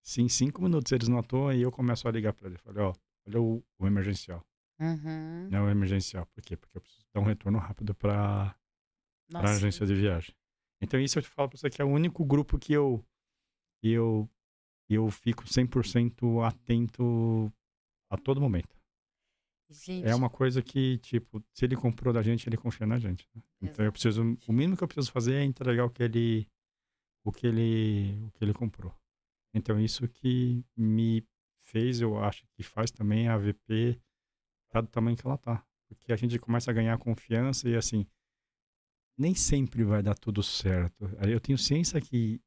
Se em 5 minutos eles não atuam, aí eu começo a ligar para ele. Falei, ó, olha o emergencial. Uhum. Não é o emergencial. Por quê? Porque eu preciso dar um retorno rápido para a Nossa, agência de viagem. Então isso eu te falo para você que é o único grupo que eu, eu fico 100% atento a todo momento. É gente, uma coisa que, tipo, se ele comprou da gente, ele confia na gente, né? Então eu preciso, exatamente. o mínimo que eu preciso fazer é entregar o que ele comprou. Então isso que me fez, eu acho que faz também a VP tá do tamanho que ela tá. Porque a gente começa a ganhar confiança e assim, nem sempre vai dar tudo certo. Aí eu tenho ciência que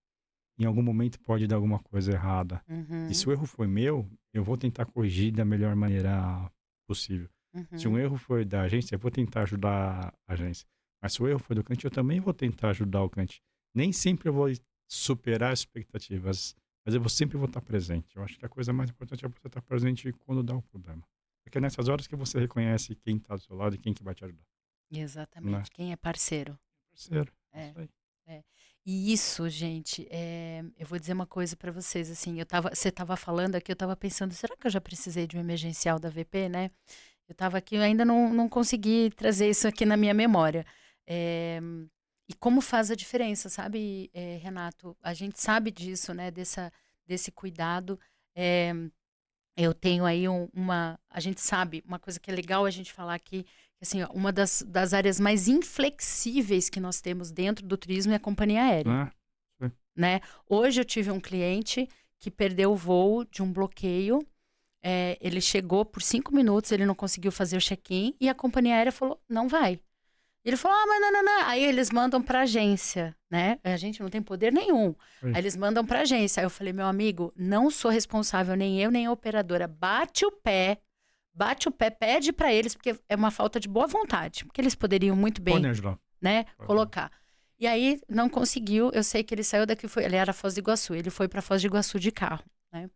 em algum momento pode dar alguma coisa errada. E se Uhum, o erro foi meu, eu vou tentar corrigir da melhor maneira possível. Se um uhum. erro foi da agência, eu vou tentar ajudar a agência. Mas se o erro foi do cliente, eu também vou tentar ajudar o cliente. Nem sempre eu vou superar as expectativas, mas eu sempre vou estar presente. Eu acho que a coisa mais importante é você estar presente quando dá o problema. Porque é nessas horas que você reconhece quem está do seu lado e quem que vai te ajudar, né? Exatamente. Quem é parceiro? Parceiro, é É, isso aí. é. E isso, gente, eu vou dizer uma coisa para vocês, assim, você estava falando aqui, eu estava pensando, será que eu já precisei de um emergencial da VP, né? Eu estava aqui, eu ainda não consegui trazer isso aqui na minha memória. Eh, e como faz a diferença, sabe, Renato? A gente sabe disso, né? Desse cuidado. Eh, eu tenho aí a gente sabe, uma coisa que é legal a gente falar aqui, que assim, ó, uma das áreas mais inflexíveis que nós temos dentro do turismo é a companhia aérea, Né? Isso aí. né? Hoje eu tive um cliente que perdeu o voo de um bloqueio. Ele chegou por 5 minutos, ele não conseguiu fazer o check-in e a companhia aérea falou, não vai. Ele falou, ah, mas não, não, não. Aí eles mandam pra agência, né? A gente não tem poder nenhum. Aí. Aí eles mandam pra agência. Aí eu falei, meu amigo, não sou responsável, nem eu, nem a operadora. Bate o pé, pede pra eles, porque é uma falta de boa vontade. Porque eles poderiam muito bem, Podem ajudar. né, Podem. colocar. E aí não conseguiu. Eu sei que ele saiu daqui, ele era Foz do Iguaçu. Ele foi pra Foz do Iguaçu de carro, né?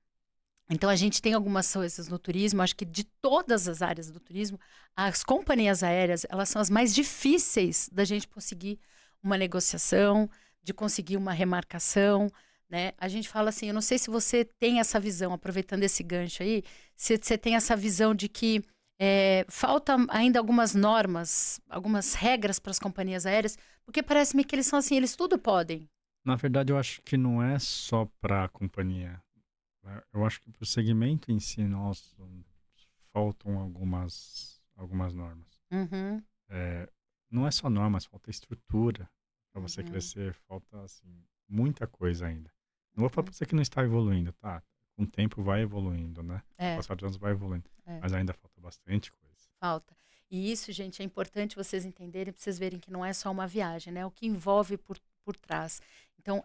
Então, a gente tem algumas coisas no turismo, acho que de todas as áreas do turismo, as companhias aéreas, elas são as mais difíceis da gente conseguir uma negociação, de conseguir uma remarcação, né? A gente fala assim, eu não sei se você tem essa visão, aproveitando esse gancho aí, se você tem essa visão de que falta ainda algumas normas, algumas regras para as companhias aéreas, porque parece-me que eles são assim, eles tudo podem. Na verdade, eu acho que não é só para a companhia, né? Eu acho que para o segmento em si, nossa, faltam algumas normas. Uhum, Não é só normas, falta estrutura para você uhum, crescer, falta assim, muita coisa ainda. Não vou falar uhum. para você que não está evoluindo, tá? Com o tempo vai evoluindo, né? Com o É, passar dos anos vai evoluindo, é. mas ainda falta bastante coisa. Falta. E isso, gente, é importante vocês entenderem, para vocês verem que não é só uma viagem, né? O que envolve por trás. Então,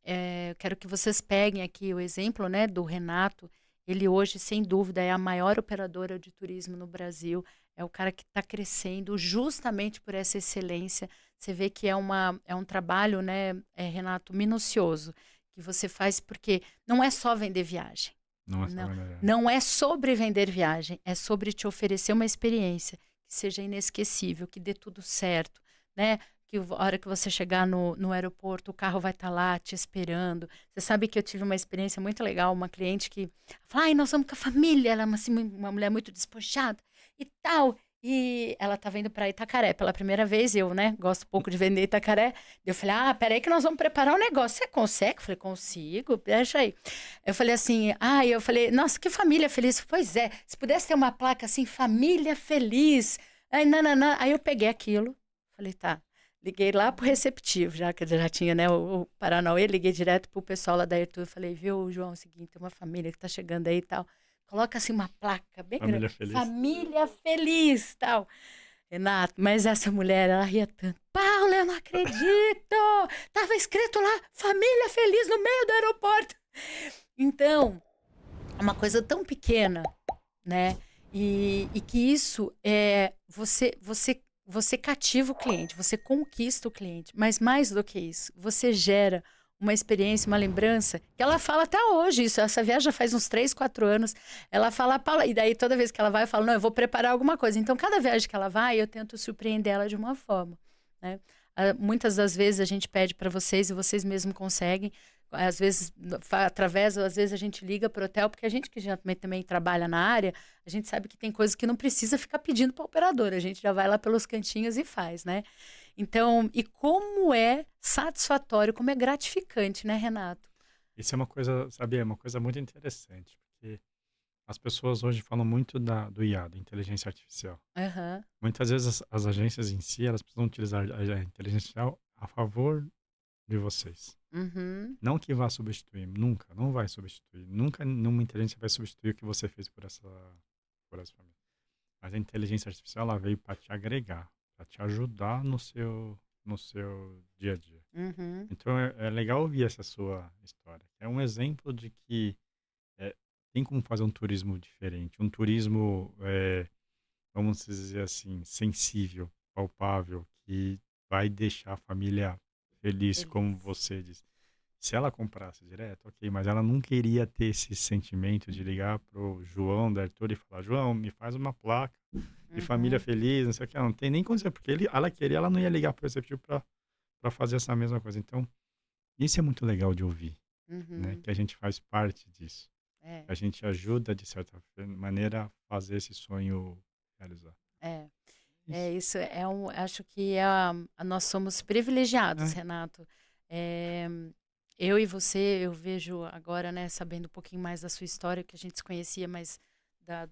eu quero que vocês peguem aqui o exemplo, né, do Renato. Ele hoje, sem dúvida, é a maior operadora de turismo no Brasil. É o cara que está crescendo justamente por essa excelência. Você vê que é um trabalho, né, Renato, minucioso, que você faz porque não é só vender viagem. Não é só Não, verdade. não é sobre vender viagem, é sobre te oferecer uma experiência que seja inesquecível, que dê tudo certo, né? Que a hora que você chegar no aeroporto, o carro vai estar lá te esperando. Você sabe que eu tive uma experiência muito legal, uma cliente que fala, ai, nós vamos com a família, ela é uma mulher muito despojada e tal. E ela tá vindo para Itacaré pela primeira vez, eu, né, gosto pouco de vender Itacaré. Eu falei, peraí que nós vamos preparar um negócio. Você consegue? Eu falei, consigo, deixa aí. Eu falei assim, eu falei, nossa, que família feliz. Pois é, se pudesse ter uma placa assim, família feliz. Aí, nananã. Aí eu peguei aquilo, falei, tá, Liguei lá pro receptivo, já que eu já tinha, né, o Paranauê, liguei direto pro pessoal lá da Arthur, falei, viu, João, é o seguinte, tem uma família que tá chegando aí e tal, coloca assim uma placa bem Família grande, feliz. família feliz, tal. Renato, mas essa mulher, ela ria tanto. Paula, eu não acredito! Tava escrito lá, família feliz no meio do aeroporto. Então, é uma coisa tão pequena, né? E que isso é você cativa o cliente, você conquista o cliente, mas mais do que isso, você gera uma experiência, uma lembrança, que ela fala até hoje isso, essa viagem já faz uns 3, 4 anos, ela fala, Paula, e daí toda vez que ela vai, eu falo, não, eu vou preparar alguma coisa. Então, cada viagem que ela vai, eu tento surpreender ela de uma forma, né? Muitas das vezes a gente pede para vocês e vocês mesmos conseguem, às vezes através, ou às vezes a gente liga para o hotel, porque a gente que já também trabalha na área, a gente sabe que tem coisas que não precisa ficar pedindo para o operador, a gente já vai lá pelos cantinhos e faz, né? Então, e como é satisfatório, como é gratificante, né, Renato? Isso é uma coisa, sabe, é uma coisa muito interessante, porque as pessoas hoje falam muito do IA, da inteligência artificial. Aham. Muitas vezes as agências em si, elas precisam utilizar a inteligência artificial a favor de vocês. Uhum. Não que vá substituir, nunca, não vai substituir. Nunca nenhuma inteligência vai substituir o que você fez por essa família. Mas a inteligência artificial, ela veio para te agregar, para te ajudar no seu dia a dia. Uhum. Então é legal ouvir essa sua história. É um exemplo de que tem como fazer um turismo diferente. Um turismo, vamos dizer assim, sensível, palpável, que vai deixar a família feliz, como Feliz. você disse. Se ela comprasse direto, ok, mas ela não queria ter esse sentimento de ligar pro João da Arthur e falar, João, me faz uma placa de família Uhum. feliz, não sei o que, ela não tem nem condição, porque ela queria, ela não ia ligar pro receptivo para fazer essa mesma coisa. Então, isso é muito legal de ouvir, né? Uhum. Que a gente faz parte disso. É, A gente ajuda, de certa maneira, a fazer esse sonho realizar. é. Isso. Isso é acho que nós somos privilegiados, É, Renato. É, eu e você, eu vejo agora, né, sabendo um pouquinho mais da sua história, que a gente se conhecia mais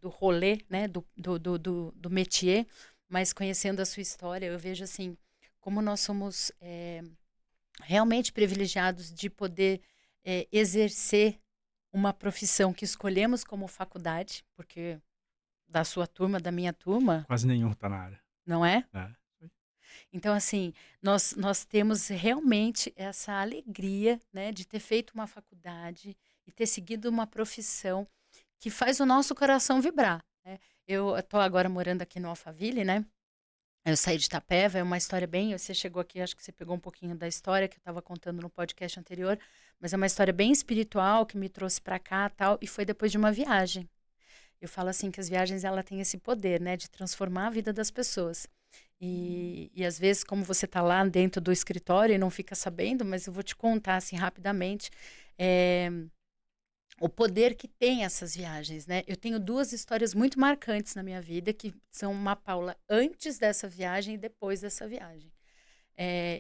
do rolê, né, do métier, mas conhecendo a sua história, eu vejo assim, como nós somos realmente privilegiados de poder exercer uma profissão que escolhemos como faculdade, porque da sua turma, da minha turma, quase nenhum está na área, não é? né? Então, assim, nós temos realmente essa alegria, né, de ter feito uma faculdade e ter seguido uma profissão que faz o nosso coração vibrar, né? Eu estou agora morando aqui no Alphaville, né? Eu saí de Itapeva, é uma história bem. Você chegou aqui, acho que você pegou um pouquinho da história que eu estava contando no podcast anterior, mas é uma história bem espiritual que me trouxe para cá, tal, e foi depois de uma viagem. Eu falo assim que as viagens ela tem esse poder, né, de transformar a vida das pessoas. E às vezes, como você está lá dentro do escritório e não fica sabendo, mas eu vou te contar assim rapidamente o poder que tem essas viagens, né? Eu tenho 2 histórias muito marcantes na minha vida que são uma Paula antes dessa viagem e depois dessa viagem.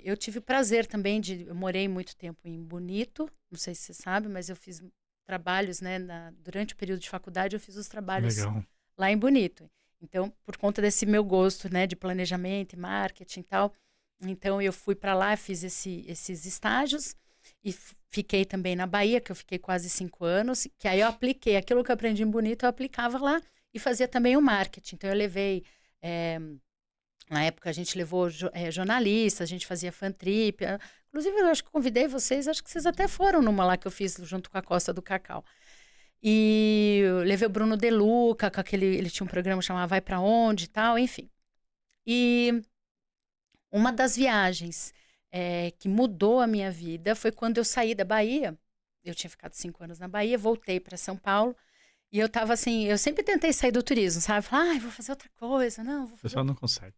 Eu tive o prazer também eu morei muito tempo em Bonito, não sei se você sabe, mas eu fiz trabalhos, né, durante o período de faculdade eu fiz os trabalhos Legal. lá em Bonito. Então, por conta desse meu gosto, né, de planejamento e marketing e tal, então eu fui para lá, fiz esses estágios e fiquei também na Bahia, que eu fiquei quase 5 anos, que aí eu apliquei aquilo que eu aprendi em Bonito, eu aplicava lá e fazia também o marketing. Então eu levei na época a gente levou jornalistas, a gente fazia fan trip. Inclusive, eu acho que convidei vocês, acho que vocês até foram numa lá que eu fiz junto com a Costa do Cacau. E eu levei o Bruno De Luca, ele tinha um programa chamado Vai Pra Onde e tal, enfim. E uma das viagens que mudou a minha vida foi quando eu saí da Bahia. Eu tinha ficado 5 anos na Bahia, voltei para São Paulo. E eu tava assim, eu sempre tentei sair do turismo, sabe? Falar, vou fazer outra coisa, não, vou O fazer pessoal outra. não consegue.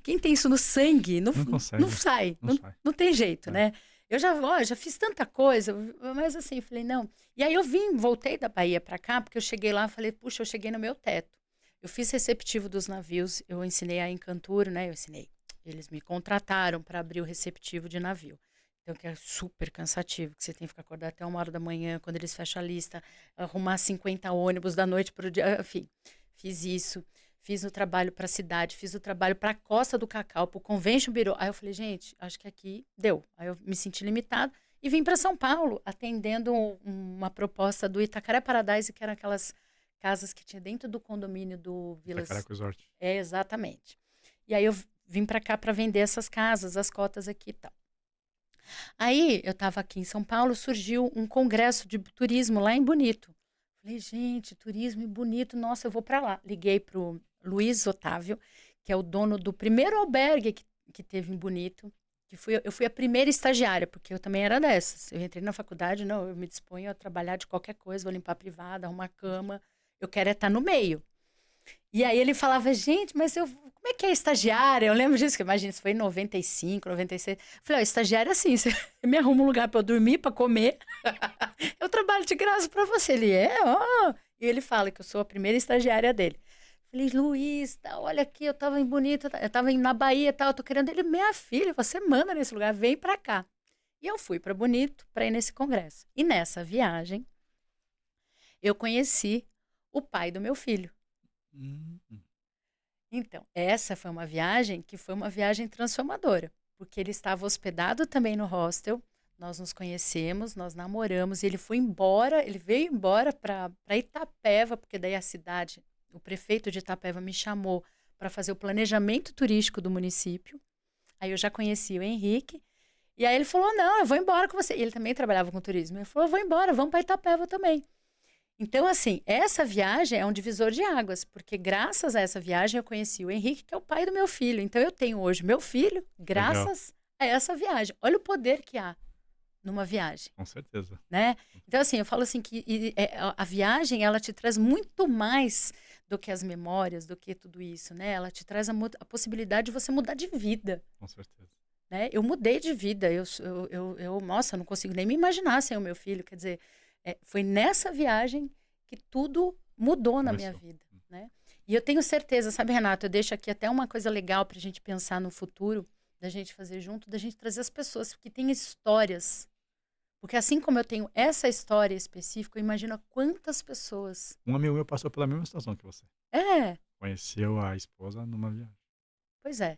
Quem tem isso no sangue, não, Não não consegue. sai, Não sai. não tem jeito, É. né? Eu já fiz tanta coisa, mas assim, eu falei, não. E aí eu voltei da Bahia para cá, porque eu cheguei lá e falei, puxa, eu cheguei no meu teto. Eu fiz receptivo dos navios, eu ensinei a Encantur, né? Eu ensinei. Eles me contrataram para abrir o receptivo de navio. Então, que é super cansativo, que você tem que ficar acordado até 1 hora da manhã, quando eles fecham a lista, arrumar 50 ônibus da noite para o dia, enfim. Fiz isso. fiz o trabalho para a cidade, fiz o trabalho para a Costa do Cacau, para o Convention Bureau. Aí eu falei, gente, acho que aqui deu. Aí eu me senti limitada e vim para São Paulo, atendendo uma proposta do Itacaré Paradise, que eram aquelas casas que tinha dentro do condomínio do Vilas... Itacaré Resort. É, exatamente. E aí eu vim para cá para vender essas casas, as cotas aqui e tal. Aí eu estava aqui em São Paulo, surgiu um congresso de turismo lá em Bonito. Falei, gente, turismo em Bonito, nossa, eu vou para lá. Liguei pro Luiz Otávio, que é o dono do primeiro albergue que teve em Bonito, que eu fui a primeira estagiária, porque eu também era dessas. Eu entrei na faculdade, não, eu me disponho a trabalhar de qualquer coisa, vou limpar a privada, arrumar cama, eu quero estar no meio. E aí ele falava, gente, mas como é que é estagiária? Eu lembro disso, que imagina, isso foi em 95, 96. Eu falei, ó, estagiária é assim, você me arruma um lugar para eu dormir, para comer, eu trabalho de graça para você. Ele ó. E ele fala que eu sou a primeira estagiária dele. Falei, Luiz, tá, olha aqui, eu tava em Bonito, eu tava na Bahia e tal, eu tô querendo ele, minha filha, você manda nesse lugar, vem para cá. E eu fui para Bonito para ir nesse congresso. E nessa viagem, eu conheci o pai do meu filho. Então, essa foi uma viagem que foi uma viagem transformadora, porque ele estava hospedado também no hostel, nós nos conhecemos, nós namoramos, e ele veio embora para Itapeva, porque daí a cidade, o prefeito de Itapeva me chamou para fazer o planejamento turístico do município. Aí eu já conheci o Henrique, e aí ele falou, não, eu vou embora com você. E ele também trabalhava com turismo. Ele falou, eu vou embora, vamos para Itapeva também. Então, assim, essa viagem é um divisor de águas, porque graças a essa viagem eu conheci o Henrique, que é o pai do meu filho. Então, eu tenho hoje meu filho graças a essa viagem. Olha o poder que há numa viagem. Com certeza. Né? Então, assim, eu falo assim que a viagem, ela te traz muito mais do que as memórias, do que tudo isso, né? Ela te traz a possibilidade de você mudar de vida. Com certeza. Né? Eu mudei de vida. Nossa, eu não consigo nem me imaginar sem o meu filho. Quer dizer... foi nessa viagem que tudo mudou na minha vida, né? E eu tenho certeza, sabe, Renato, eu deixo aqui até uma coisa legal para a gente pensar no futuro, da gente fazer junto, da gente trazer as pessoas que têm histórias. Porque assim como eu tenho essa história específica, eu imagino quantas pessoas... Um amigo meu passou pela mesma situação que você. Conheceu a esposa numa viagem. Pois é,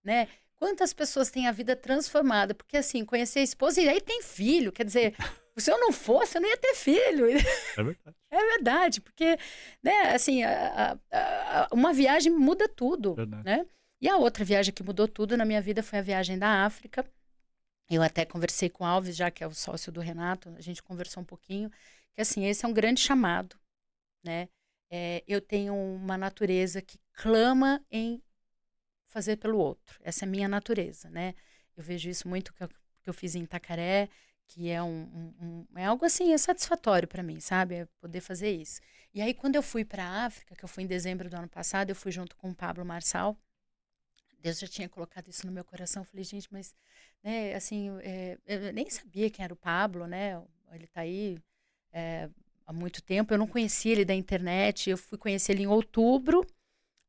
né? Quantas pessoas têm a vida transformada? Porque assim, conhecer a esposa e aí tem filho, quer dizer... Se eu não fosse, eu não ia ter filho. É verdade. É verdade, porque, né, assim, uma viagem muda tudo, Verdade. né? E a outra viagem que mudou tudo na minha vida foi a viagem da África. Eu até conversei com o Alves, já que é o sócio do Renato, a gente conversou um pouquinho, que assim, esse é um grande chamado, né? Eu tenho uma natureza que clama em fazer pelo outro. Essa é a minha natureza, né? Eu vejo isso muito que eu fiz em Itacaré, que é é algo assim, é satisfatório para mim, sabe? É poder fazer isso. E aí, quando eu fui para a África, que eu fui em dezembro do ano passado, eu fui junto com o Pablo Marçal. Deus já tinha colocado isso no meu coração. Eu falei, gente, mas, né, assim, eu nem sabia quem era o Pablo, né? Ele tá aí há muito tempo. Eu não conhecia ele da internet. Eu fui conhecer ele em outubro,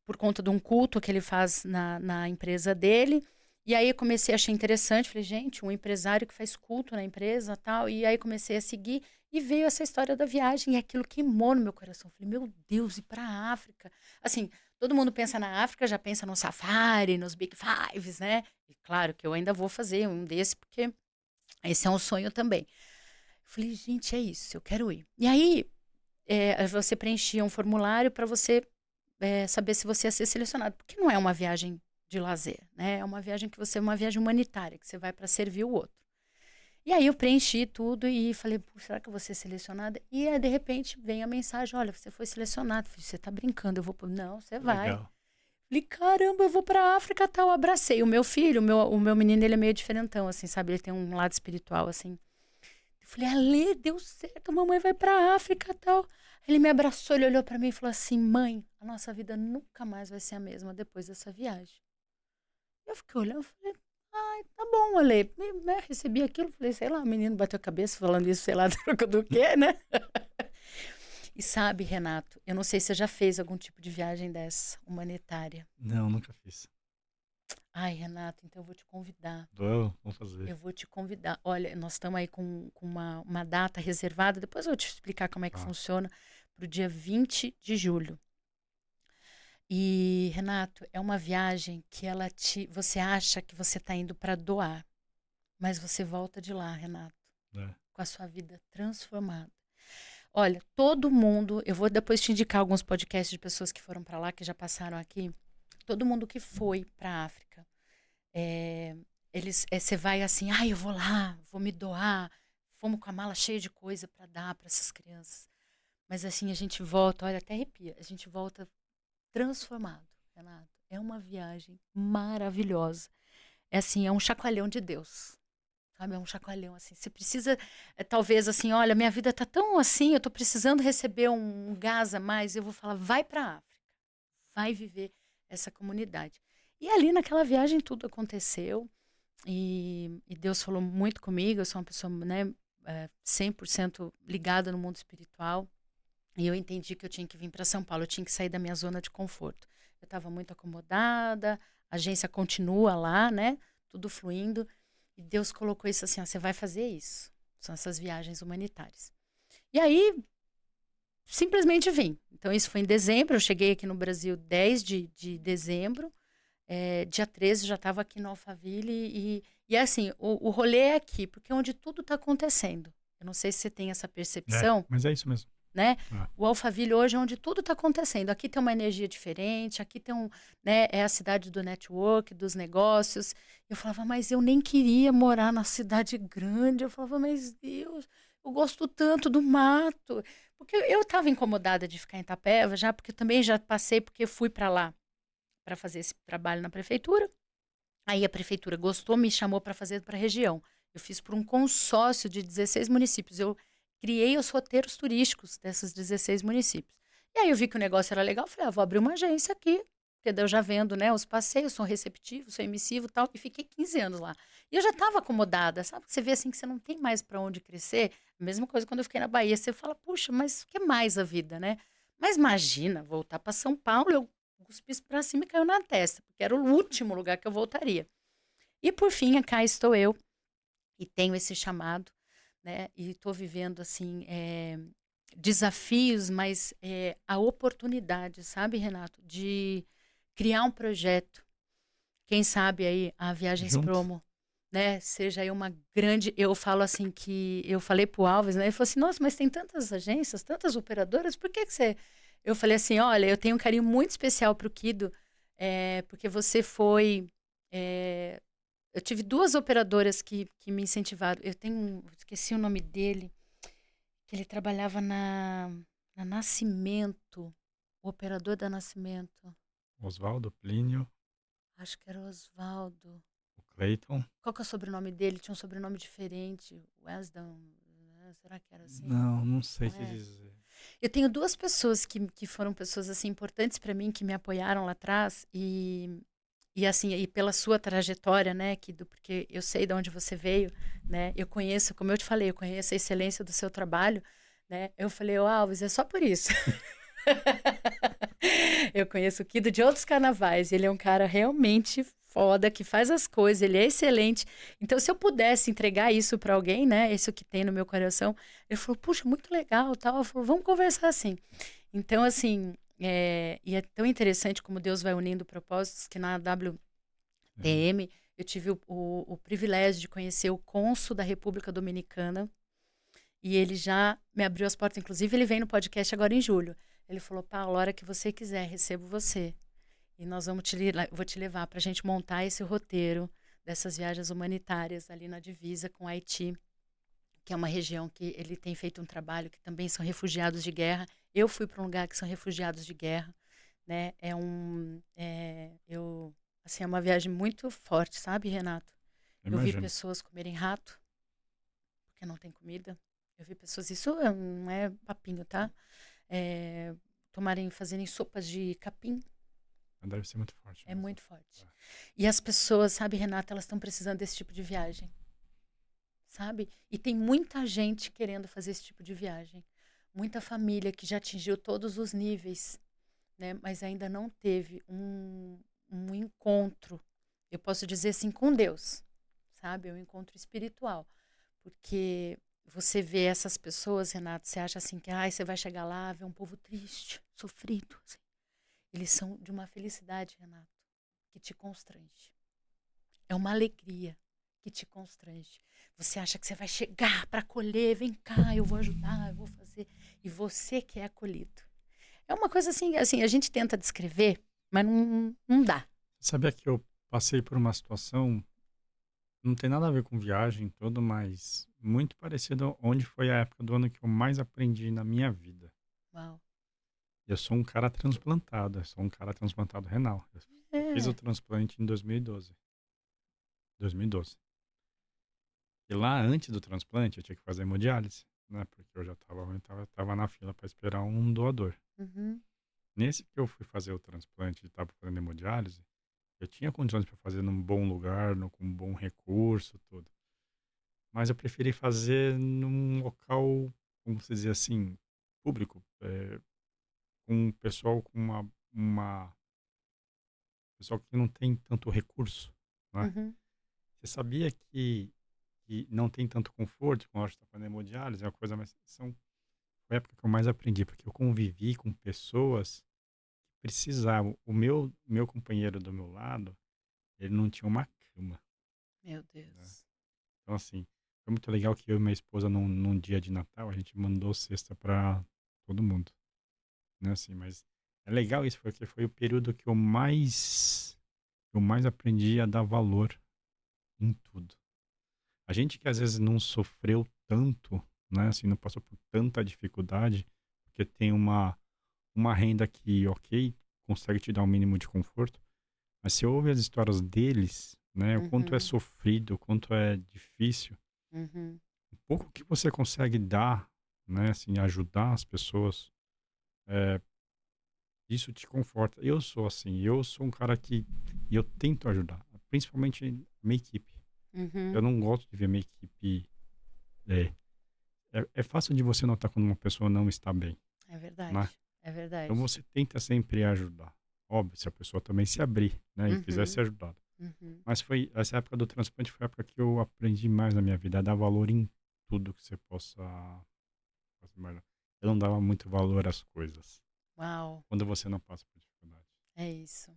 por conta de um culto que ele faz na empresa dele. E aí eu comecei a achar interessante, falei, gente, um empresário que faz culto na empresa, tal, e aí comecei a seguir, e veio essa história da viagem, e aquilo queimou no meu coração. Falei, meu Deus, ir para a África? Assim, todo mundo pensa na África, já pensa no safari, nos Big Fives, né? E claro que eu ainda vou fazer um desse, porque esse é um sonho também. Falei, gente, é isso, eu quero ir. E aí, você preenchia um formulário para você saber se você ia ser selecionado, porque não é uma viagem de lazer, né? É uma viagem uma viagem humanitária, que você vai para servir o outro. E aí eu preenchi tudo e falei, será que eu vou ser selecionada? E aí, de repente, vem a mensagem, olha, você foi selecionado. Falei, você tá brincando, eu vou... Não, você vai. Legal. Falei, caramba, eu vou pra África, tal. Abracei. O meu filho, o meu menino, ele é meio diferentão, assim, sabe? Ele tem um lado espiritual, assim. Eu falei, Ale, deu certo, mamãe vai pra África, tal. Ele me abraçou, ele olhou pra mim e falou assim, mãe, a nossa vida nunca mais vai ser a mesma depois dessa viagem. Eu fiquei olhando, falei, ai, tá bom, Ale. Recebi aquilo, falei, sei lá, o menino bateu a cabeça falando isso, sei lá, do quê, né? E sabe, Renato, eu não sei se você já fez algum tipo de viagem dessa, humanitária. Não, nunca fiz. Ai, Renato, então eu vou te convidar. Vamos fazer. Eu vou te convidar. Olha, nós estamos aí com uma data reservada, depois eu vou te explicar como é que funciona, para o dia 20 de julho. E, Renato, é uma viagem que você acha que você está indo para doar, mas você volta de lá, Renato, É. com a sua vida transformada. Olha, todo mundo, eu vou depois te indicar alguns podcasts de pessoas que foram para lá, que já passaram aqui. Todo mundo que foi para a África, você vai assim, eu vou lá, vou me doar. Fomos com a mala cheia de coisa para dar para essas crianças. Mas assim, a gente volta, olha, até arrepia, a gente volta transformado, Renato. É uma viagem maravilhosa. É assim, é um chacoalhão de Deus. Sabe, é um chacoalhão assim. Você precisa, talvez assim, olha, minha vida tá tão assim, eu tô precisando receber um gás a mais, eu vou falar, vai para a África. Vai viver essa comunidade. E ali naquela viagem tudo aconteceu e Deus falou muito comigo. Eu sou uma pessoa, né, 100% ligada no mundo espiritual. E eu entendi que eu tinha que vir para São Paulo, eu tinha que sair da minha zona de conforto. Eu estava muito acomodada, a agência continua lá, né? Tudo fluindo. E Deus colocou isso assim, ó, você vai fazer isso. São essas viagens humanitárias. E aí, simplesmente vim. Então, isso foi em dezembro, eu cheguei aqui no Brasil 10 de dezembro. Dia 13 já estava aqui no Alphaville. E assim, o rolê é aqui, porque é onde tudo está acontecendo. Eu não sei se você tem essa percepção, Mas é isso mesmo. né? É. O Alphaville hoje é onde tudo está acontecendo. Aqui tem uma energia diferente, aqui tem né, é a cidade do network, dos negócios. Eu falava, mas eu nem queria morar na cidade grande. Eu falava, mas Deus, eu gosto tanto do mato. Porque eu estava incomodada de ficar em Itapeva já, porque eu também já passei, porque fui para lá para fazer esse trabalho na prefeitura. Aí a prefeitura gostou, me chamou para fazer para a região. Eu fiz por um consórcio de 16 municípios. Eu criei os roteiros turísticos desses 16 municípios. E aí eu vi que o negócio era legal, falei, vou abrir uma agência aqui, porque daí eu já vendo, né, os passeios, sou receptivo, sou emissivo e tal, e fiquei 15 anos lá. E eu já estava acomodada, sabe? Você vê assim que você não tem mais para onde crescer. A mesma coisa quando eu fiquei na Bahia, você fala, puxa, mas o que mais a vida, né? Mas imagina, voltar para São Paulo, eu cuspi para cima e caiu na testa, porque era o último lugar que eu voltaria. E por fim, cá estou eu, e tenho esse chamado, né? E estou vivendo assim desafios, mas a oportunidade, sabe, Renato, de criar um projeto. Quem sabe aí a Viagens Junto. Promo, né? Seja aí uma grande. Eu falo assim que eu falei pro Alves, né? Ele falou assim: nossa, mas tem tantas agências, tantas operadoras, por que você. Eu falei assim: olha, eu tenho um carinho muito especial pro Kido, porque você foi. Eu tive duas operadoras que me incentivaram. Esqueci o nome dele, que ele trabalhava na Nascimento, o operador da Nascimento. Oswaldo, Plínio, Acho que era o Oswaldo. o Clayton. Qual que é o sobrenome dele? Tinha um sobrenome diferente. Wesdon. Será que era assim? Não sei Não te é? dizer. Eu tenho duas pessoas que foram pessoas assim importantes para mim, que me apoiaram lá atrás e assim, e pela sua trajetória, né, Kido, porque eu sei de onde você veio, né? Eu conheço, como eu te falei, eu conheço a excelência do seu trabalho, né? Eu falei, Alves, é só por isso. Eu conheço o Kido de outros carnavais. Ele é um cara realmente foda, que faz as coisas, ele é excelente. Então, se eu pudesse entregar isso para alguém, né? Isso que tem no meu coração, ele falou, puxa, muito legal, tal. Eu falei, vamos conversar assim. Então, assim, e é tão interessante como Deus vai unindo propósitos, que na WTM eu tive o privilégio de conhecer o cônsul da República Dominicana, e ele já me abriu as portas. Inclusive, ele vem no podcast agora em julho. Ele falou, Paulo, a hora que você quiser, recebo você. E nós vou te levar para a gente montar esse roteiro dessas viagens humanitárias ali na divisa com Haiti, que é uma região que ele tem feito um trabalho, que também são refugiados de guerra. Eu fui para um lugar que são refugiados de guerra, né? Assim, é uma viagem muito forte, sabe, Renato? Eu vi Imagino. pessoas comerem rato, porque não tem comida. Eu vi pessoas, isso não é papinho, tá? Fazerem sopas de capim. Deve ser muito forte É mesmo. muito forte. E as pessoas, sabe, Renata, elas estão precisando desse tipo de viagem. Sabe? E tem muita gente querendo fazer esse tipo de viagem. Muita família que já atingiu todos os níveis, né? Mas ainda não teve um encontro, eu posso dizer assim, com Deus. Sabe? Um encontro espiritual. Porque você vê essas pessoas, Renato, você acha assim que você vai chegar lá, ver um povo triste, sofrido. Assim. eles são de uma felicidade, Renato, que te constrange. É uma alegria que te constrange. Você acha que você vai chegar para acolher, vem cá, eu vou ajudar, eu vou fazer. E você que é acolhido. É uma coisa assim, a gente tenta descrever, mas não dá. Sabia que eu passei por uma situação, não tem nada a ver com viagem e tudo, mas muito parecido onde foi a época do ano que eu mais aprendi na minha vida. Uau. Eu sou um cara transplantado, eu sou um cara transplantado renal. Eu fiz o É. transplante em 2012. 2012. E lá antes do transplante eu tinha que fazer hemodiálise, né? Porque eu já estava ruim, tava na fila para esperar um doador. Uhum. Nesse que eu fui fazer o transplante e estava fazendo hemodiálise, eu tinha condições para fazer num bom lugar, com um bom recurso, tudo. Mas eu preferi fazer num local, como se dizer assim, público, com um pessoal com uma pessoal que não tem tanto recurso, né? Uhum. Você sabia que não tem tanto conforto quando a gente está fazendo hemodiálise, é uma coisa mais. Foi a época que eu mais aprendi, porque eu convivi com pessoas que precisavam. O meu companheiro do meu lado, ele não tinha uma cama, Meu né? Deus. Então, assim, foi muito legal que eu e minha esposa, num dia de Natal, a gente mandou cesta para todo mundo, né? Assim, mas é legal isso, porque foi o período que eu mais aprendi a dar valor em tudo. A gente que às vezes não sofreu tanto, né, assim, não passou por tanta dificuldade, porque tem uma renda que, ok, consegue te dar um mínimo de conforto, mas se ouve as histórias deles, né, o quanto é Uhum. sofrido, o quanto é difícil, Uhum. o pouco que você consegue dar, né, assim, ajudar as pessoas, é, isso te conforta. Eu sou assim, eu sou um cara que eu tento ajudar, principalmente minha equipe. Eu Uhum. não gosto de ver minha equipe. É, é fácil de você notar quando uma pessoa não está bem, É verdade. né? É Então verdade. você tenta sempre ajudar. Óbvio, se a pessoa também se abrir, né, e quiser Uhum. ser ajudada. Uhum. Mas essa época do transplante foi a época que eu aprendi mais na minha vida, a dar valor em tudo que você possa imaginar. Eu não dava muito valor às coisas, Uau. quando você não passa por dificuldade. É isso.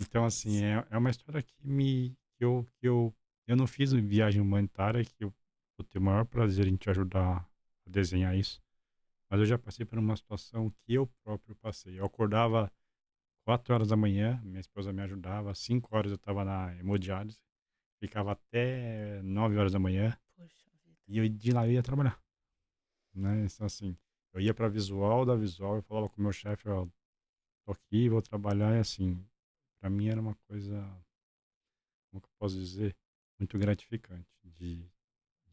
Então, É assim, isso. é uma história que eu não fiz viagem humanitária, que eu vou ter o maior prazer em te ajudar a desenhar isso. Mas eu já passei por uma situação que eu próprio passei. Eu acordava 4 horas da manhã, minha esposa me ajudava, 5 horas eu estava na hemodiálise, ficava até 9 horas da manhã Puxa vida. e eu de lá eu ia trabalhar, né? Então, assim, eu ia para visual, da visual, eu falava com o meu chefe, ó, tô aqui, vou trabalhar, e assim, para mim era uma coisa, como que eu posso dizer, muito gratificante de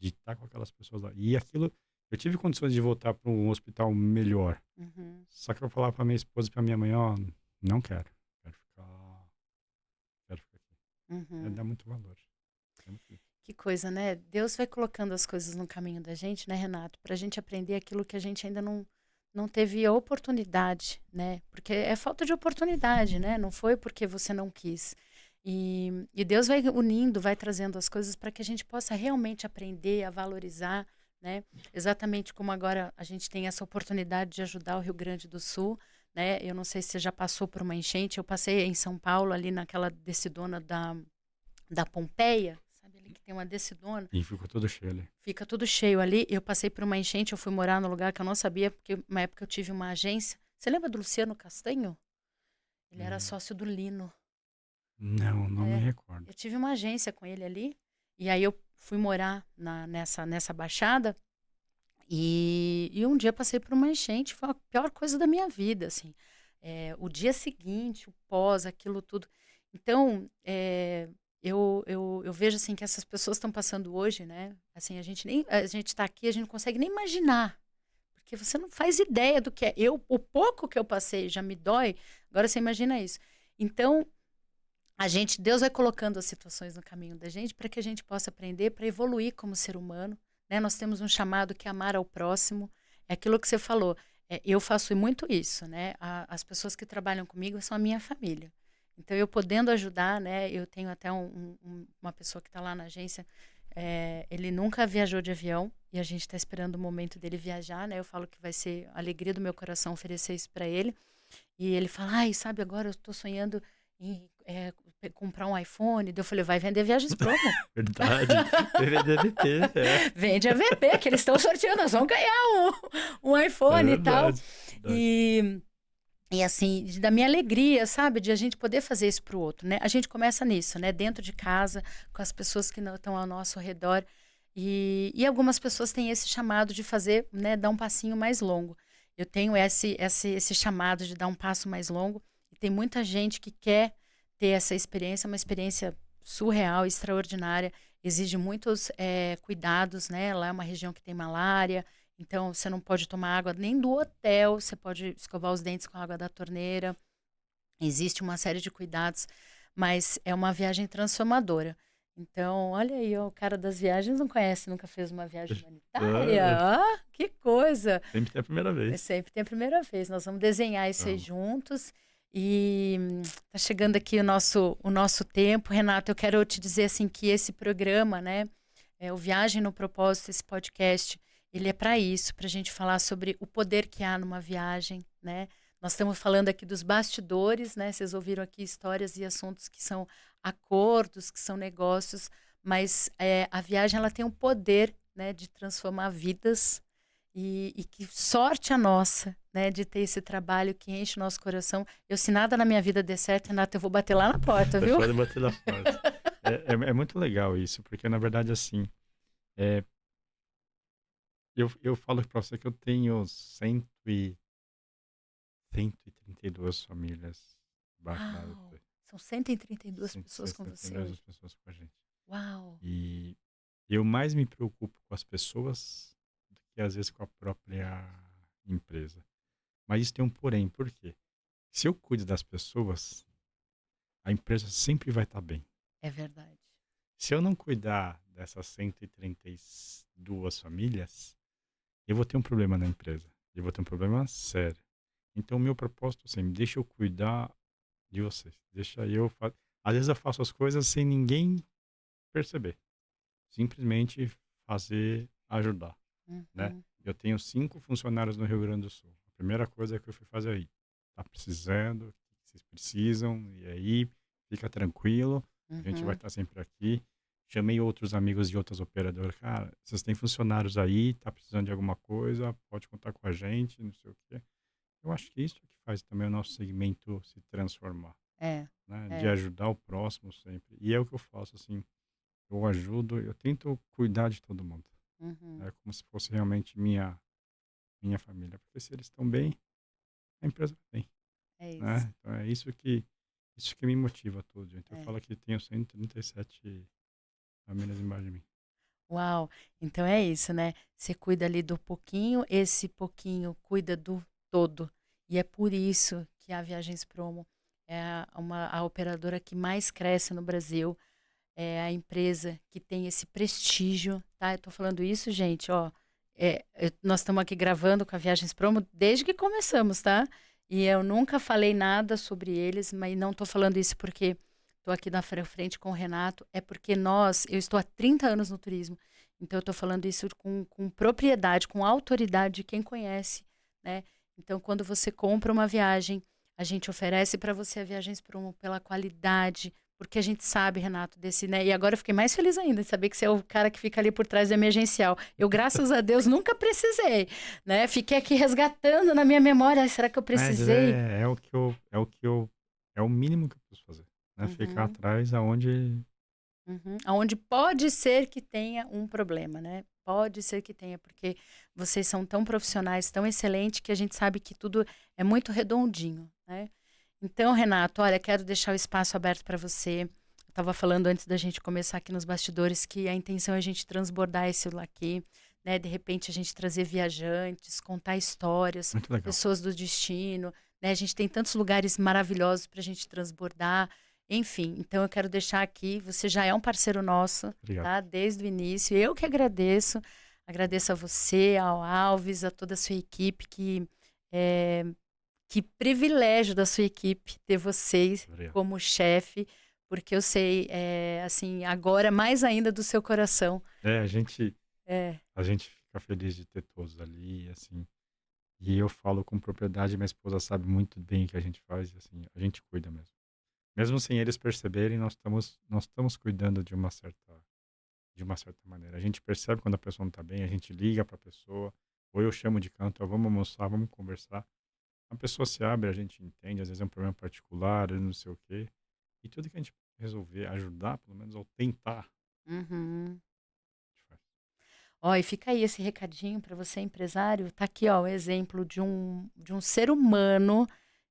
estar com aquelas pessoas lá. E aquilo, eu tive condições de voltar para um hospital melhor. Uhum. Só que eu falava pra minha esposa e pra minha mãe, ó, não quero. Quero ficar aqui. É Uhum. dar muito valor. É muito isso. Que coisa, né? Deus vai colocando as coisas no caminho da gente, né, Renato? Para a gente aprender aquilo que a gente ainda não teve a oportunidade, né? Porque é falta de oportunidade, né? Não foi porque você não quis. E Deus vai unindo, vai trazendo as coisas para que a gente possa realmente aprender a valorizar, né? Exatamente como agora a gente tem essa oportunidade de ajudar o Rio Grande do Sul, né? Eu não sei se você já passou por uma enchente, eu passei em São Paulo, ali naquela descidona da Pompeia, sabe ali que tem uma descidona, E ficou todo cheio ali. fica tudo cheio ali. Eu passei por uma enchente, eu fui morar num lugar que eu não sabia, porque uma época eu tive uma agência. Você lembra do Luciano Castanho? Ele era Hum, sócio do Lino. não me É, recordo. eu tive uma agência com ele ali, e aí eu fui morar nessa baixada, e um dia passei por uma enchente, foi a pior coisa da minha vida, assim. É, o dia seguinte, o pós, aquilo tudo. Então, eu vejo assim que essas pessoas estão passando hoje, né? Assim, a gente está aqui, a gente não consegue nem imaginar, porque você não faz ideia do que é. O pouco que eu passei já me dói. Agora você imagina isso. Então, Deus vai colocando as situações no caminho da gente para que a gente possa aprender para evoluir como ser humano, né? Nós temos um chamado que é amar ao próximo. É aquilo que você falou. Eu faço muito isso, né? As pessoas que trabalham comigo são a minha família. Então, eu podendo ajudar, né? Eu tenho até uma pessoa que está lá na agência. Ele nunca viajou de avião e a gente está esperando o momento dele viajar, né? Eu falo que vai ser a alegria do meu coração oferecer isso para ele. E ele fala, ai, sabe, agora eu tô sonhando em comprar um iPhone. Daí eu falei, vai vender Viagens Promo. Verdade. VVDVT, Vende a VP, que eles estão sorteando, nós vamos ganhar um iPhone e tal. verdade. E assim, da minha alegria, sabe? De a gente poder fazer isso pro outro, né? A gente começa nisso, né? Dentro de casa, com as pessoas que não estão ao nosso redor. E algumas pessoas têm esse chamado de fazer, né? Dar um passinho mais longo. Eu tenho esse chamado de dar um passo mais longo. E tem muita gente que quer ter essa experiência, uma experiência surreal, extraordinária. Exige muitos cuidados, né? Lá é uma região que tem malária. Então, você não pode tomar água nem do hotel, você pode escovar os dentes com a água da torneira. Existe uma série de cuidados, mas é uma viagem transformadora. Então, olha aí, ó, o cara das viagens não conhece, nunca fez uma viagem humanitária. Ah, que coisa! Sempre tem a primeira vez. Sempre tem a primeira vez. Nós vamos desenhar isso aí juntos. E tá chegando aqui o nosso tempo. Renato, eu quero te dizer assim que esse programa, né, o Viagem no Propósito, esse podcast, ele é para isso, para a gente falar sobre o poder que há numa viagem, né? Nós estamos falando aqui dos bastidores, né? Vocês ouviram aqui histórias e assuntos que são acordos, que são negócios, mas a viagem ela tem um poder, né, de transformar vidas e que sorte a nossa, né, de ter esse trabalho que enche o nosso coração. Eu, se nada na minha vida der certo, Renata, eu vou bater lá na porta, viu? Pode bater na porta. É muito legal isso, porque na verdade, assim, eu falo para você que eu tenho 132 famílias embarcadas. Uau! São 132 pessoas com você 132 hoje. pessoas com a gente. Uau! E eu mais me preocupo com as pessoas do que às vezes com a própria empresa. Mas isso tem um porém, por quê? Se eu cuido das pessoas, a empresa sempre vai estar bem. É verdade. Se eu não cuidar dessas 132 famílias, eu vou ter um problema na empresa. Eu vou ter um problema sério. Então, o meu propósito é assim, deixa eu cuidar de vocês. Deixa eu... Às vezes eu faço as coisas sem ninguém perceber. Simplesmente fazer, ajudar, né? Uhum. Eu tenho 5 funcionários no Rio Grande do Sul. A primeira coisa que eu fui fazer aí, tá precisando, o que vocês precisam, e aí, fica tranquilo, a gente vai estar sempre aqui. Chamei outros amigos de outras operadoras, cara, vocês têm funcionários aí, tá precisando de alguma coisa, pode contar com a gente, não sei o quê. Eu acho que isso é que faz também o nosso segmento se transformar, né? De ajudar o próximo sempre. E é o que eu faço, assim, eu ajudo, eu tento cuidar de todo mundo. É como se fosse realmente minha família. Porque se eles estão bem, a empresa está bem, É isso. né? Então é isso que me motiva todo dia. Então eu falo que tenho 137 famílias embaixo de mim. Uau! Então é isso, né? Você cuida ali do pouquinho, esse pouquinho cuida do todo. E é por isso que a Viagens Promo é a operadora que mais cresce no Brasil. É a empresa que tem esse prestígio, tá? Eu tô falando isso, gente, ó. Nós estamos aqui gravando com a Viagens Promo desde que começamos, tá? E eu nunca falei nada sobre eles, mas não tô falando isso porque tô aqui na frente com o Renato, é porque eu estou há 30 anos no turismo, então eu tô falando isso com propriedade, com autoridade de quem conhece, né? Então, quando você compra uma viagem, a gente oferece para você a Viagens Promo pela qualidade, porque a gente sabe, Renato, desse, né? E agora eu fiquei mais feliz ainda de saber que você é o cara que fica ali por trás do emergencial. Eu, graças a Deus, nunca precisei, né? Fiquei aqui resgatando na minha memória. Ai, será que eu precisei? É o mínimo que eu posso fazer, né? Ficar atrás aonde... Aonde pode ser que tenha um problema, né? Pode ser que tenha, porque vocês são tão profissionais, tão excelentes, que a gente sabe que tudo é muito redondinho, né? Então, Renato, olha, quero deixar o espaço aberto para você. Eu estava falando antes da gente começar aqui nos bastidores que a intenção é a gente transbordar isso aqui, né? De repente a gente trazer viajantes, contar histórias, Muito legal. pessoas do destino, né? A gente tem tantos lugares maravilhosos para a gente transbordar. Enfim, então eu quero deixar aqui, você já é um parceiro nosso, Obrigado. tá? Desde o início. Eu que agradeço a você, ao Alves, a toda a sua equipe que privilégio da sua equipe ter vocês como chefe, porque eu sei, assim, agora mais ainda do seu coração. A gente fica feliz de ter todos ali, assim. E eu falo com propriedade, minha esposa sabe muito bem o que a gente faz, e assim, a gente cuida mesmo. Mesmo sem eles perceberem, nós estamos cuidando de uma certa maneira. A gente percebe quando a pessoa não está bem, a gente liga para a pessoa, ou eu chamo de canto, ó, vamos almoçar, vamos conversar. A pessoa se abre, a gente entende, às vezes é um problema particular, não sei o quê. E tudo que a gente resolver ajudar, pelo menos, ou tentar, Uhum. a gente faz. Ó, e fica aí esse recadinho para você, empresário. Tá aqui, ó, o exemplo de um ser humano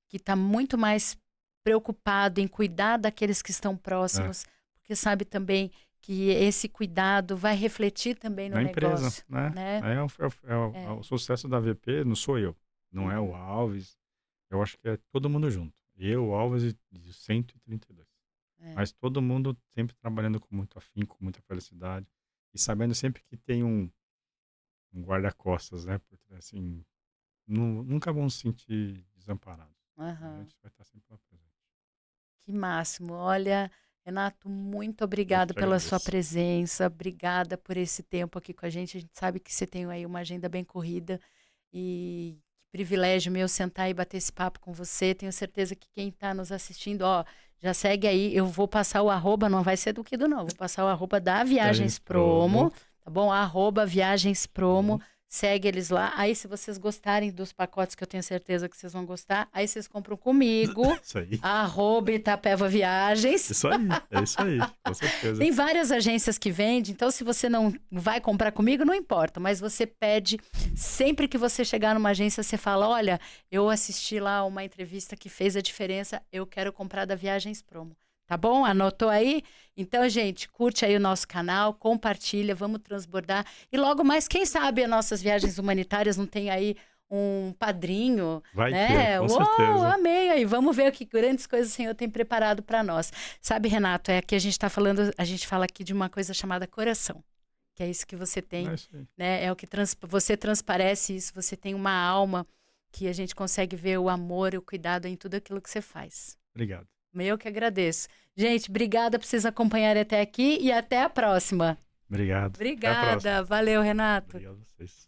que está muito mais preocupado em cuidar daqueles que estão É. próximos, porque sabe também que esse cuidado vai refletir também no Na empresa, negócio, né? né? É o É. sucesso da VP não sou eu, não é o Uhum. Alves. Eu acho que é todo mundo junto. Eu, o Alves e os 132. É. Mas todo mundo sempre trabalhando com muito afinco, com muita felicidade. E sabendo sempre que tem um guarda-costas, né? Porque, assim, nunca vão se sentir desamparados. A Aham. gente vai estar sempre lá presente. Que máximo. Olha, Renato, muito Eu obrigada que pela sua agradeço. presença, obrigada por esse tempo aqui com a gente. A gente sabe que você tem aí uma agenda bem corrida e que privilégio meu sentar e bater esse papo com você. Tenho certeza que quem está nos assistindo, ó, já segue aí. Eu vou passar o arroba, não vai ser do que do não, vou passar o arroba da Viagens Viagens Promo. Promo, tá bom? Arroba Viagens Promo. Sim, Segue eles lá. Aí, se vocês gostarem dos pacotes, que eu tenho certeza que vocês vão gostar, aí vocês compram comigo. isso aí. Arroba Itapeva Viagens. Isso aí, é isso aí, com certeza. Tem várias agências que vendem, então se você não vai comprar comigo, não importa, mas você pede, sempre que você chegar numa agência, você fala, olha, eu assisti lá uma entrevista que fez a diferença, eu quero comprar da Viagens Promo. Tá bom? Anotou aí? Então, gente, curte aí o nosso canal, compartilha, vamos transbordar. E logo mais, quem sabe as nossas viagens humanitárias não tem aí um padrinho, Vai ter, né? com Uou, certeza. amei aí. Vamos ver que grandes coisas o Senhor tem preparado para nós. Sabe, Renato, é que a gente está falando, a gente fala aqui de uma coisa chamada coração, que é isso que você tem, É isso aí. né? É o que você transparece isso, você tem uma alma que a gente consegue ver o amor e o cuidado em tudo aquilo que você faz. Obrigado. Eu que agradeço. Gente, obrigada por vocês acompanharem até aqui e até a próxima. Obrigado. Até a próxima. Obrigada. Valeu, Renato. Obrigado a vocês.